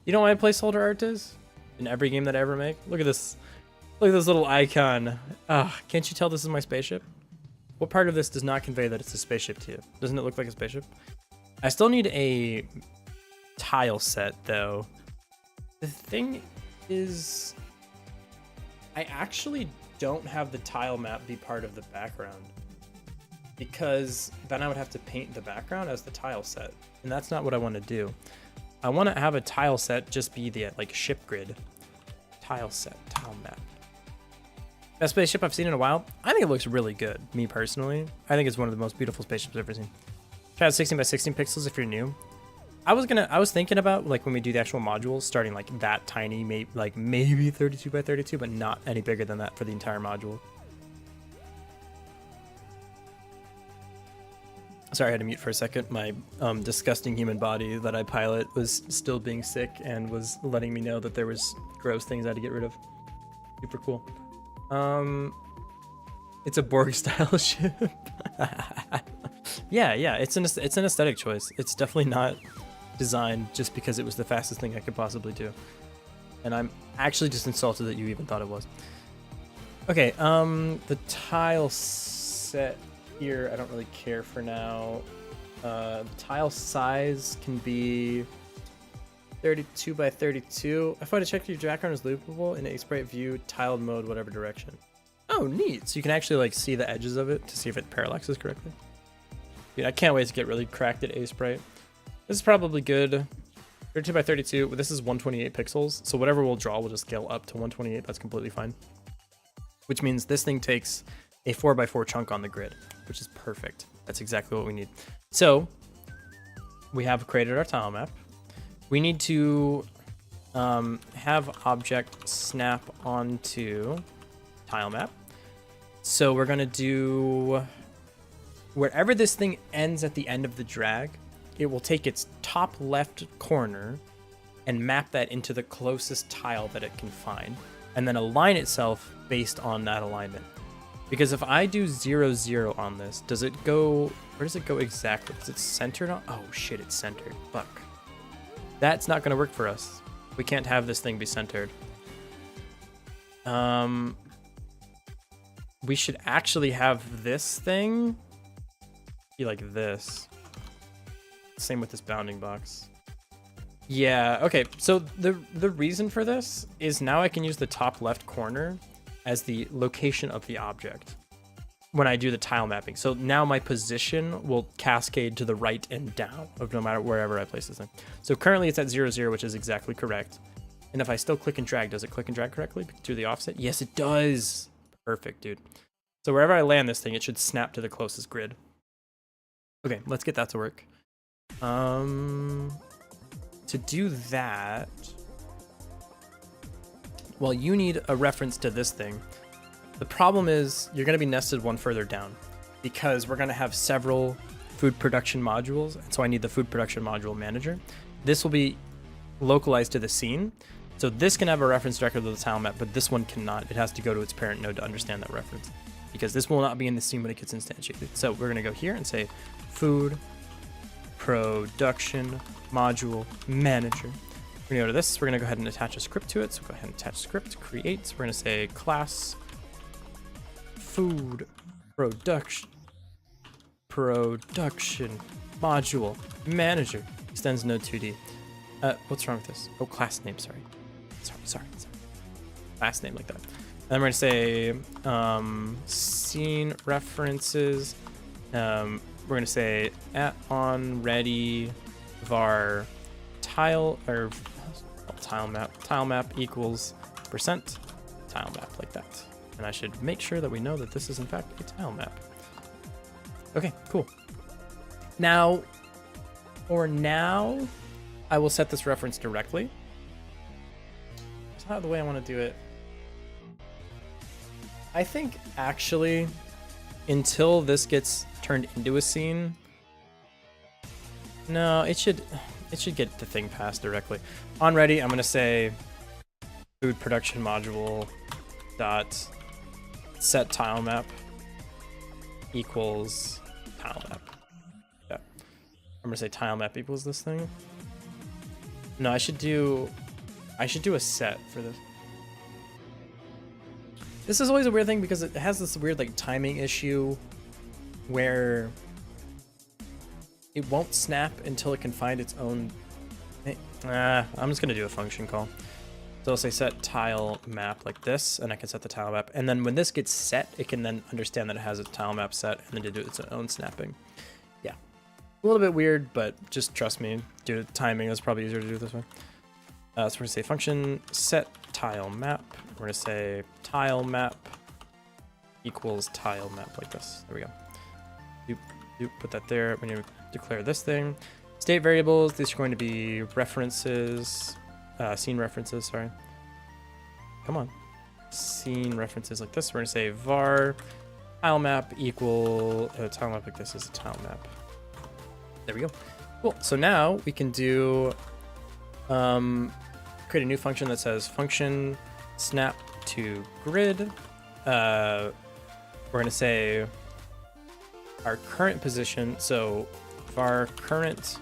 You know what placeholder art is? In every game that I ever make? Look at this. Look at this little icon. Can't you tell this is my spaceship? What part of this does not convey that it's a spaceship to you? Doesn't it look like a spaceship? I still need a tile set though. The thing is, I actually don't have the tile map be part of the background, because then I would have to paint the background as the tile set, and that's not what I want to do. I want to have a tile set just be the like ship grid. Tile set, tile map. Best spaceship I've seen in a while. I think it looks really good, me personally. I think it's one of the most beautiful spaceships I've ever seen. Try out 16 by 16 pixels if you're new. I was thinking about, like, when we do the actual modules, starting like that tiny, maybe 32 by 32, but not any bigger than that for the entire module. Sorry, I had to mute for a second. My disgusting human body that I pilot was still being sick and was letting me know that there was gross things I had to get rid of. Super cool. It's a Borg style ship. yeah, it's an aesthetic choice. It's definitely not designed just because it was the fastest thing I could possibly do. And I'm actually just insulted that you even thought it was. Okay, the tile set here, I don't really care for now. The tile size can be 32 by 32. I find to check if your background is loopable in a sprite view, tiled mode, whatever direction. Oh, neat. So you can actually like see the edges of it to see if it parallaxes correctly. Dude, I can't wait to get really cracked at A-Sprite. This is probably good. 32 by 32. This is 128 pixels. So whatever we'll draw, we'll just scale up to 128. That's completely fine. Which means this thing takes a 4x4 chunk on the grid, which is perfect. That's exactly what we need. So we have created our tile map. We need to have object snap onto tile map. So we're going to do wherever this thing ends at the end of the drag, it will take its top left corner and map that into the closest tile that it can find, and then align itself based on that alignment. Because if I do 0, 0 on this, does it go, where does it go exactly? Is it centered on? Oh shit, it's centered. Fuck. That's not going to work for us. We can't have this thing be centered. We should actually have this thing be like this. Same with this bounding box. Yeah, okay. So the reason for this is now I can use the top left corner as the location of the object when I do the tile mapping. So now my position will cascade to the right and down of no matter wherever I place this thing. So currently it's at 0, 0, which is exactly correct. And if I still click and drag, does it click and drag correctly to the offset? Yes, it does. Perfect, dude. So wherever I land this thing, it should snap to the closest grid. Okay, let's get that to work. To do that, well, you need a reference to this thing. The problem is you're going to be nested one further down because we're going to have several food production modules. And so I need the food production module manager. This will be localized to the scene. So this can have a reference directly to the tile map, but this one cannot. It has to go to its parent node to understand that reference because this will not be in the scene when it gets instantiated. So we're going to go here and say food production module manager. We're going to go to this. We're going to go ahead and attach a script to it. So go ahead and attach script, create. So we're going to say class food production module manager extends node 2D. What's wrong with this? Oh, class name. Sorry. Class name like that. And then we're going to say scene references. We're going to say at on ready var tile or tile map equals percent tile map like that. And I should make sure that we know that this is in fact a tile map. Okay, cool. Now, I will set this reference directly. That's not the way I want to do it. I think actually, until this gets turned into a scene, no, it should it should get the thing passed directly. On ready, I'm gonna say food production module dot set tile map equals tile map. Yeah, I'm gonna say tile map equals this thing. No, I should do a set for this. This is always a weird thing because it has this weird like timing issue where it won't snap until it can find its own. I'm just gonna do a function call. So I'll say set tile map like this, and I can set the tile map. And then when this gets set, it can then understand that it has a tile map set, and then to do its own snapping. Yeah, a little bit weird, but just trust me, due to timing, it's probably easier to do it this way. So we're gonna say function set tile map. We're gonna say tile map equals tile map like this. There we go. Put that there. We're gonna declare this thing. State variables. These are going to be references. Scene references, sorry. Come on. Scene references like this. We're gonna say var tile map equal tile map like this is a tile map. There we go. Cool. So now we can do create a new function that says function snap to grid. We're gonna say our current position. So var current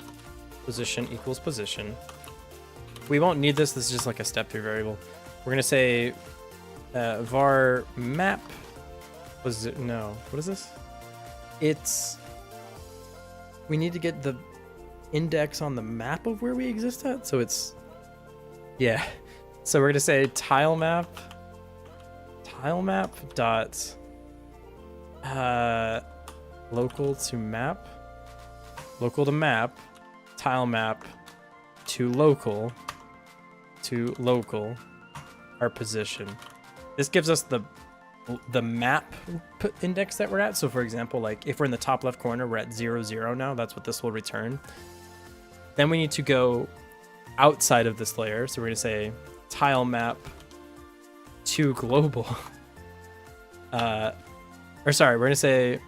position equals position. We won't need this. This is just like a step through variable. We're gonna say var map was it? No, what is this? It's we need to get the index on the map of where we exist at. So it's yeah. So we're gonna say tile map dot local to map tile map to local our position. This gives us the map index that we're at. So for example, like if we're in the top left corner, we're at 0, 0 now. That's what this will return. Then we need to go outside of this layer. So we're gonna say tile map to global. We're gonna say,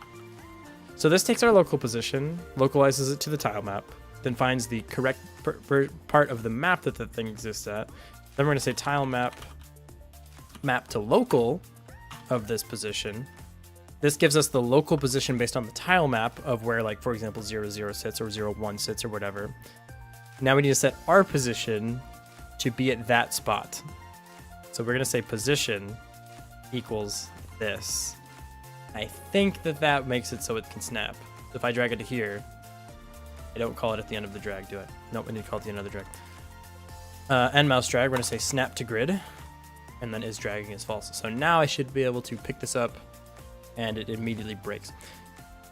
so this takes our local position, localizes it to the tile map, then finds the correct part of the map that the thing exists at. Then we're gonna say tile map to local of this position. This gives us the local position based on the tile map of where, like, for example, 0, 0 sits or 0, 1 sits or whatever. Now we need to set our position to be at that spot. So we're gonna say position equals this. I think that makes it so it can snap. If I drag it to here, I don't call it at the end of the drag, do I? Nope, I need to call it the end of the drag. End mouse drag, we're gonna say snap to grid, and then is dragging is false. So now I should be able to pick this up, and it immediately breaks.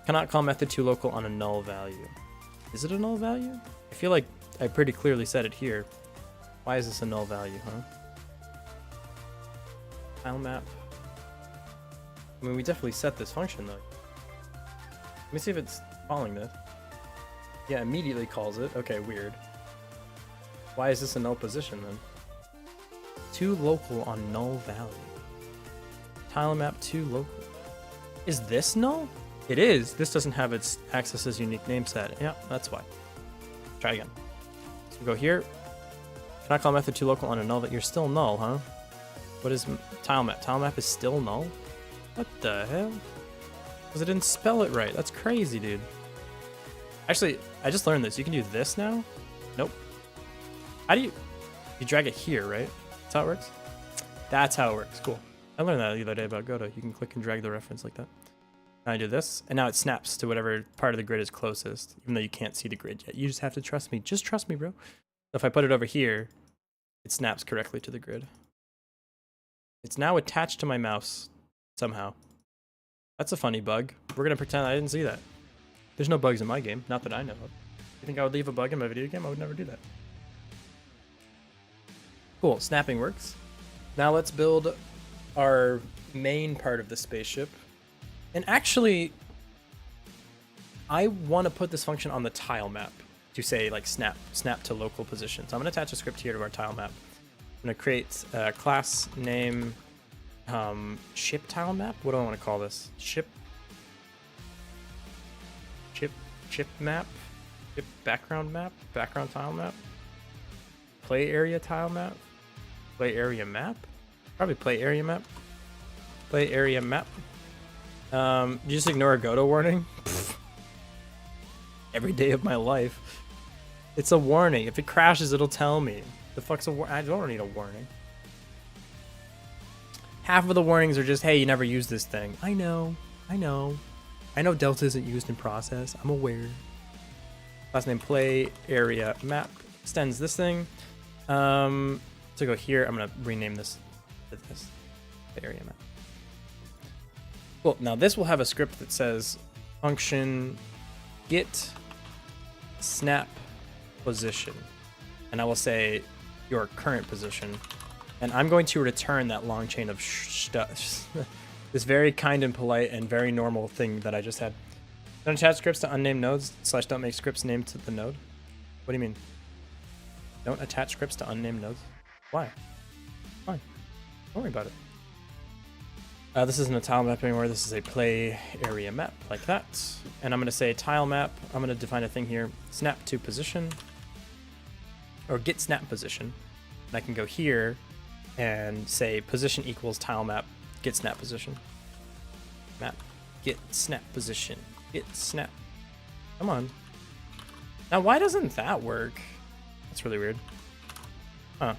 Cannot call method to local on a null value. Is it a null value? I feel like I pretty clearly said it here. Why is this a null value, huh? Tile map. I mean, we definitely set this function though. Let me see if it's calling this. Yeah, immediately calls it. Okay, weird. Why is this a null position then? To local on null value. Tile map to local. Is this null? It is. This doesn't have its access's unique name set. Yeah, that's why. Try again. So we go here. Cannot call method to local on a null, that you're still null, huh? What is tile map? Tile map is still null? What the hell? Because I didn't spell it right. That's crazy, dude. Actually, I just learned this. You can do this now? Nope. How do you drag it here, right? That's how it works? That's how it works. Cool. I learned that the other day about Godot. You can click and drag the reference like that. Now I do this, and now it snaps to whatever part of the grid is closest, even though you can't see the grid yet. You just have to trust me. Just trust me, bro. So if I put it over here, it snaps correctly to the grid. It's now attached to my mouse somehow. That's a funny bug. We're going to pretend I didn't see that. There's no bugs in my game, not that I know of. You think I would leave a bug in my video game? I would never do that. Cool, snapping works. Now let's build our main part of the spaceship. And actually, I want to put this function on the tile map to say like snap to local position. So I'm going to attach a script here to our tile map. I'm going to create a class name ship tile map. What do I want to call this? Ship map. Skip background map, background tile map, play area tile map, play area map, probably play area map, play area map. You just ignore a Godot warning. Every day of my life. It's a warning. If it crashes, it'll tell me. The fuck's a warning? I don't need a warning. Half of the warnings are just, hey, you never use this thing. I know. Delta isn't used in process. I'm aware. Last name play area map extends this thing. To go here, I'm gonna rename this to this area map. Cool. Now this will have a script that says function get snap position, and I will say your current position, and I'm going to return that long chain of stuff. This very kind and polite and very normal thing that I just had. Don't attach scripts to unnamed nodes / don't make scripts named to the node. What do you mean? Don't attach scripts to unnamed nodes? Why? Fine. Don't worry about it. This isn't a tile map anymore. This is a play area map like that. And I'm going to say tile map. I'm going to define a thing here. Snap to position. Or get snap position. And I can go here and say position equals tile map. Get snap position. Map. Get snap position. Get snap. Come on. Now why doesn't that work? That's really weird. Huh.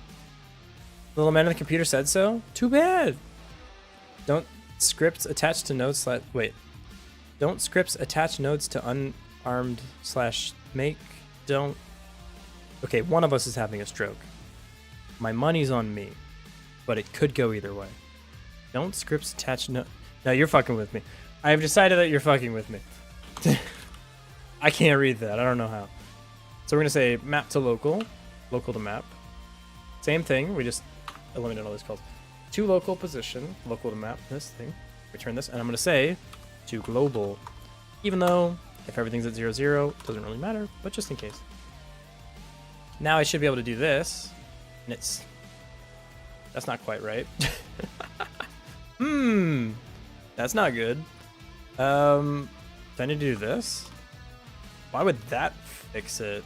The little man on the computer said so? Too bad. Don't scripts attach to nodes wait. Don't scripts attach nodes to unarmed / make? Don't. Okay, one of us is having a stroke. My money's on me, but it could go either way. Don't scripts attach no. No, you're fucking with me. I have decided that you're fucking with me. I can't read that. I don't know how. So we're gonna say map to local, local to map. Same thing. We just eliminate all these calls. To local position, local to map. This thing. Return this, and I'm gonna say to global. Even though if everything's at 0, 0, it doesn't really matter, but just in case. Now I should be able to do this, and that's not quite right. That's not good. Do I need to do this? Why would that fix it?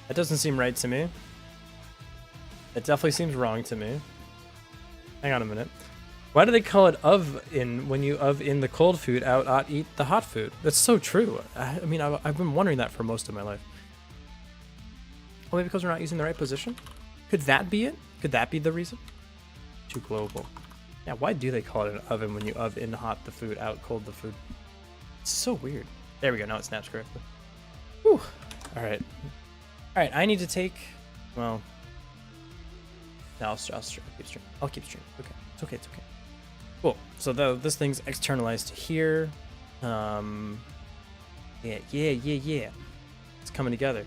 That doesn't seem right to me. It definitely seems wrong to me. Hang on a minute. Why do they call it of in when you of in the cold food, out eat the hot food? That's so true. I mean, I've been wondering that for most of my life. Oh, maybe because we're not using the right position? Could that be it? Could that be the reason? Too global. Yeah, why do they call it an oven when you of in hot the food, out cold the food? It's so weird. There we go. Now it snaps correctly. Whew. All right. All right. I need to take. Well. No, I'll keep stream. I'll keep stream. Okay. It's okay. It's okay. Cool. So this thing's externalized to here. Yeah. It's coming together.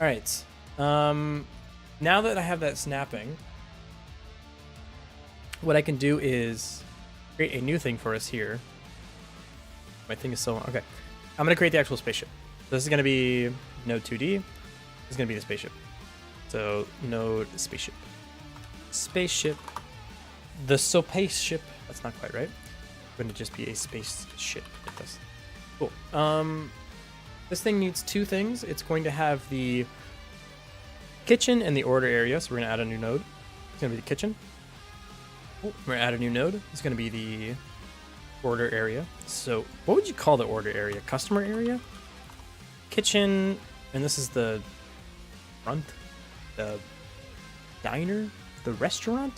All right. Now that I have that snapping, what I can do is create a new thing for us here. My thing is so long. Okay. I'm going to create the actual spaceship. This is going to be node 2D. This is going to be the spaceship. So node spaceship. Spaceship. The spaceship. That's not quite right. It's going to just be a spaceship like this. Cool. This thing needs two things. It's going to have the kitchen and the order area. So we're going to add a new node. It's going to be the kitchen. We're going to add a new node. It's going to be the order area. So what would you call the order area? Customer area? Kitchen. And this is the front. The diner. The restaurant.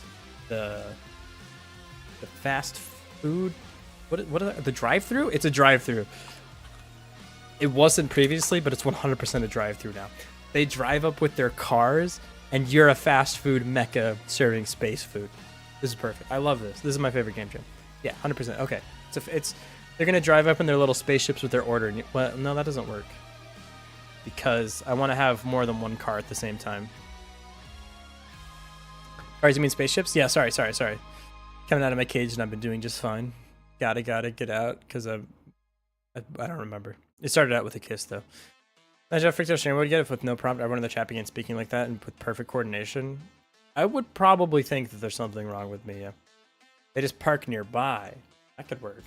The fast food. What are the drive-through? It's a drive-through. It wasn't previously, but it's 100% a drive-through now. They drive up with their cars, and you're a fast food mecca serving space food. This is perfect. I love this. This is my favorite game jam. Yeah, 100%. Okay, they're gonna drive up in their little spaceships with their order. And well, no, that doesn't work because I want to have more than one car at the same time. Cars, you mean spaceships? Yeah. Sorry. Coming out of my cage, and I've been doing just fine. Gotta get out because I don't remember. It started out with a kiss though. Imagine how freaked out Shane would get if with no prompt everyone in the chat began speaking like that and with perfect coordination. I would probably think that there's something wrong with me, yeah. They just park nearby. That could work.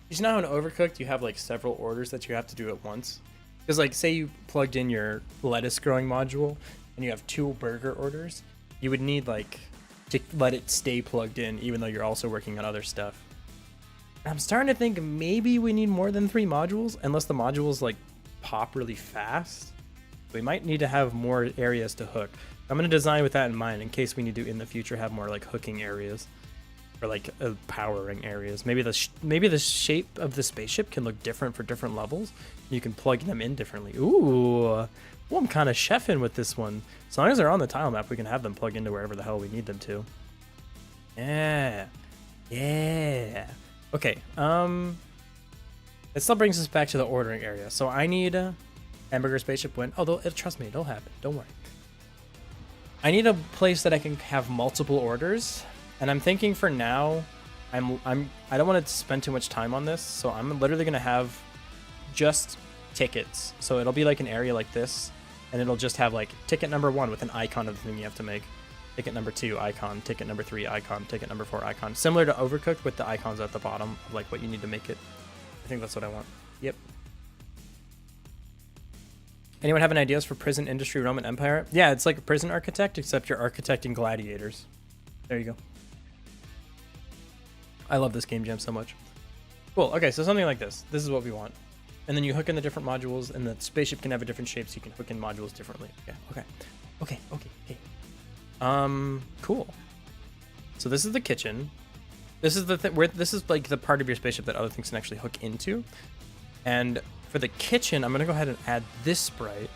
You know how in Overcooked you have like several orders that you have to do at once? Because like, say you plugged in your lettuce growing module and you have 2 burger orders, you would need like to let it stay plugged in, even though you're also working on other stuff. I'm starting to think maybe we need more than 3 modules, unless the modules like pop really fast. We might need to have more areas to hook. I'm going to design with that in mind in case we need to in the future have more like hooking areas or like powering areas. Maybe the shape of the spaceship can look different for different levels. You can plug them in differently. Ooh, well, I'm kind of chefing with this one. As long as they're on the tile map, we can have them plug into wherever the hell we need them to. Yeah. Okay, it still brings us back to the ordering area. So I need a hamburger spaceship win. Although, trust me, it'll happen. Don't worry. I need a place that I can have multiple orders. And I'm thinking for now, I don't want to spend too much time on this. So I'm literally going to have just tickets. So it'll be like an area like this. And it'll just have like ticket number 1 with an icon of the thing you have to make. Ticket number 2 icon, ticket number 3 icon, ticket number 4 icon. Similar to Overcooked with the icons at the bottom of like what you need to make it. I think that's what I want. Yep. Anyone have any ideas for prison industry Roman Empire? Yeah, it's like a prison architect, except you're architecting gladiators. There you go. I love this game jam so much. Cool. Okay, so something like this. This is what we want. And then you hook in the different modules, and the spaceship can have a different shape, so you can hook in modules differently. Yeah. Okay. Cool. So this is the kitchen. This is the thing where this is like the part of your spaceship that other things can actually hook into. And for the kitchen, I'm gonna go ahead and add this sprite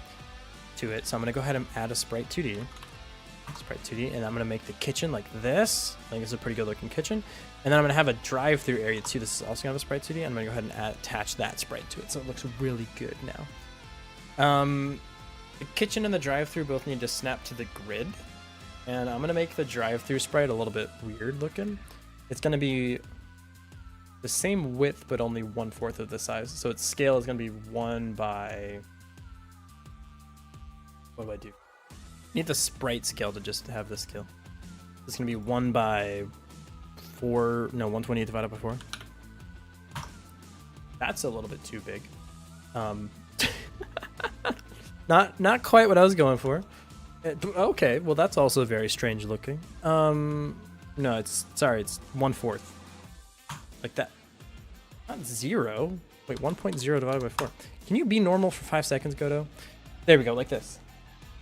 to it. So I'm gonna go ahead and add a sprite 2D. And I'm gonna make the kitchen like this. I think it's a pretty good looking kitchen. And then I'm gonna have a drive-through area too. This is also gonna have a sprite 2D. I'm gonna go ahead and attach that sprite to it, so it looks really good now. The kitchen and the drive-through both need to snap to the grid. And I'm gonna make the drive-through sprite a little bit weird looking. It's gonna be the same width, but only 1/4 of the size. So its scale is gonna be 1 by... What do I do? I need the sprite scale to just have this scale. It's gonna be 1 by 4, no, 128 divided by 4. That's a little bit too big. Not quite what I was going for. Okay, well that's also very strange looking. No, it's 1/4. Like that. Not 0. Wait, 1.0 divided by 4. Can you be normal for 5 seconds, Godot? There we go, like this.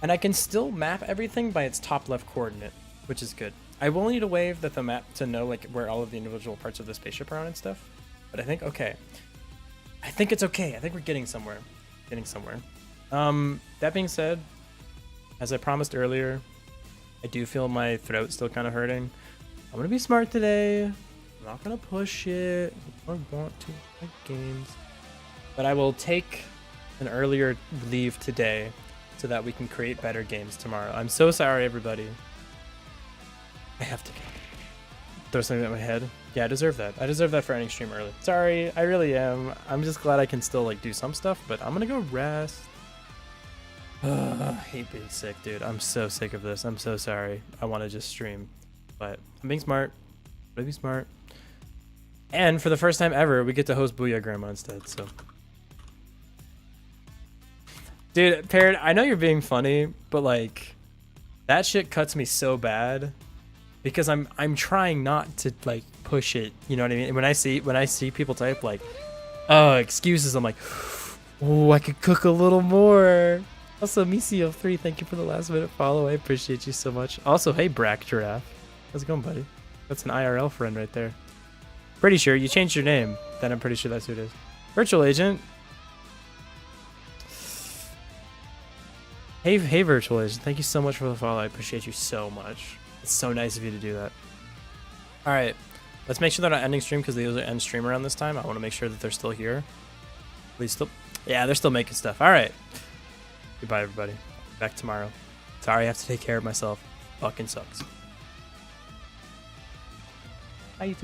And I can still map everything by its top left coordinate, which is good. I will need a wave that the map to know like where all of the individual parts of the spaceship are on and stuff. But I think okay. I think it's okay. I think we're getting somewhere. That being said, as I promised earlier, I do feel my throat still kind of hurting. I'm gonna be smart today. I'm not gonna push it. I want to play games, but I will take an earlier leave today so that we can create better games tomorrow. I'm so sorry, everybody. I have to throw something at my head. Yeah, I deserve that. I deserve that for ending stream early. Sorry, I really am. I'm just glad I can still like do some stuff, but I'm gonna go rest. I hate being sick, dude. I'm so sick of this. I'm so sorry. I want to just stream, but I'm being smart. Be smart. And for the first time ever, we get to host Booyah Grandma instead. So, dude, Parrot, I know you're being funny, but like, that shit cuts me so bad because I'm trying not to like push it. You know what I mean? When I see people type like, oh, excuses, I'm like, oh, I could cook a little more. Also, Misio3, thank you for the last minute follow. I appreciate you so much. Also, hey, Brack Giraffe. How's it going, buddy? That's an IRL friend right there. Pretty sure you changed your name. Then I'm pretty sure that's who it is. Virtual Agent. Hey, Virtual Agent. Thank you so much for the follow. I appreciate you so much. It's so nice of you to do that. All right. Let's make sure they're not ending stream because they usually end stream around this time. I want to make sure that they're still here. Please still... Yeah, they're still making stuff. All right. Goodbye, everybody. Back tomorrow. Sorry, I have to take care of myself. Fucking sucks. Bye, YouTube.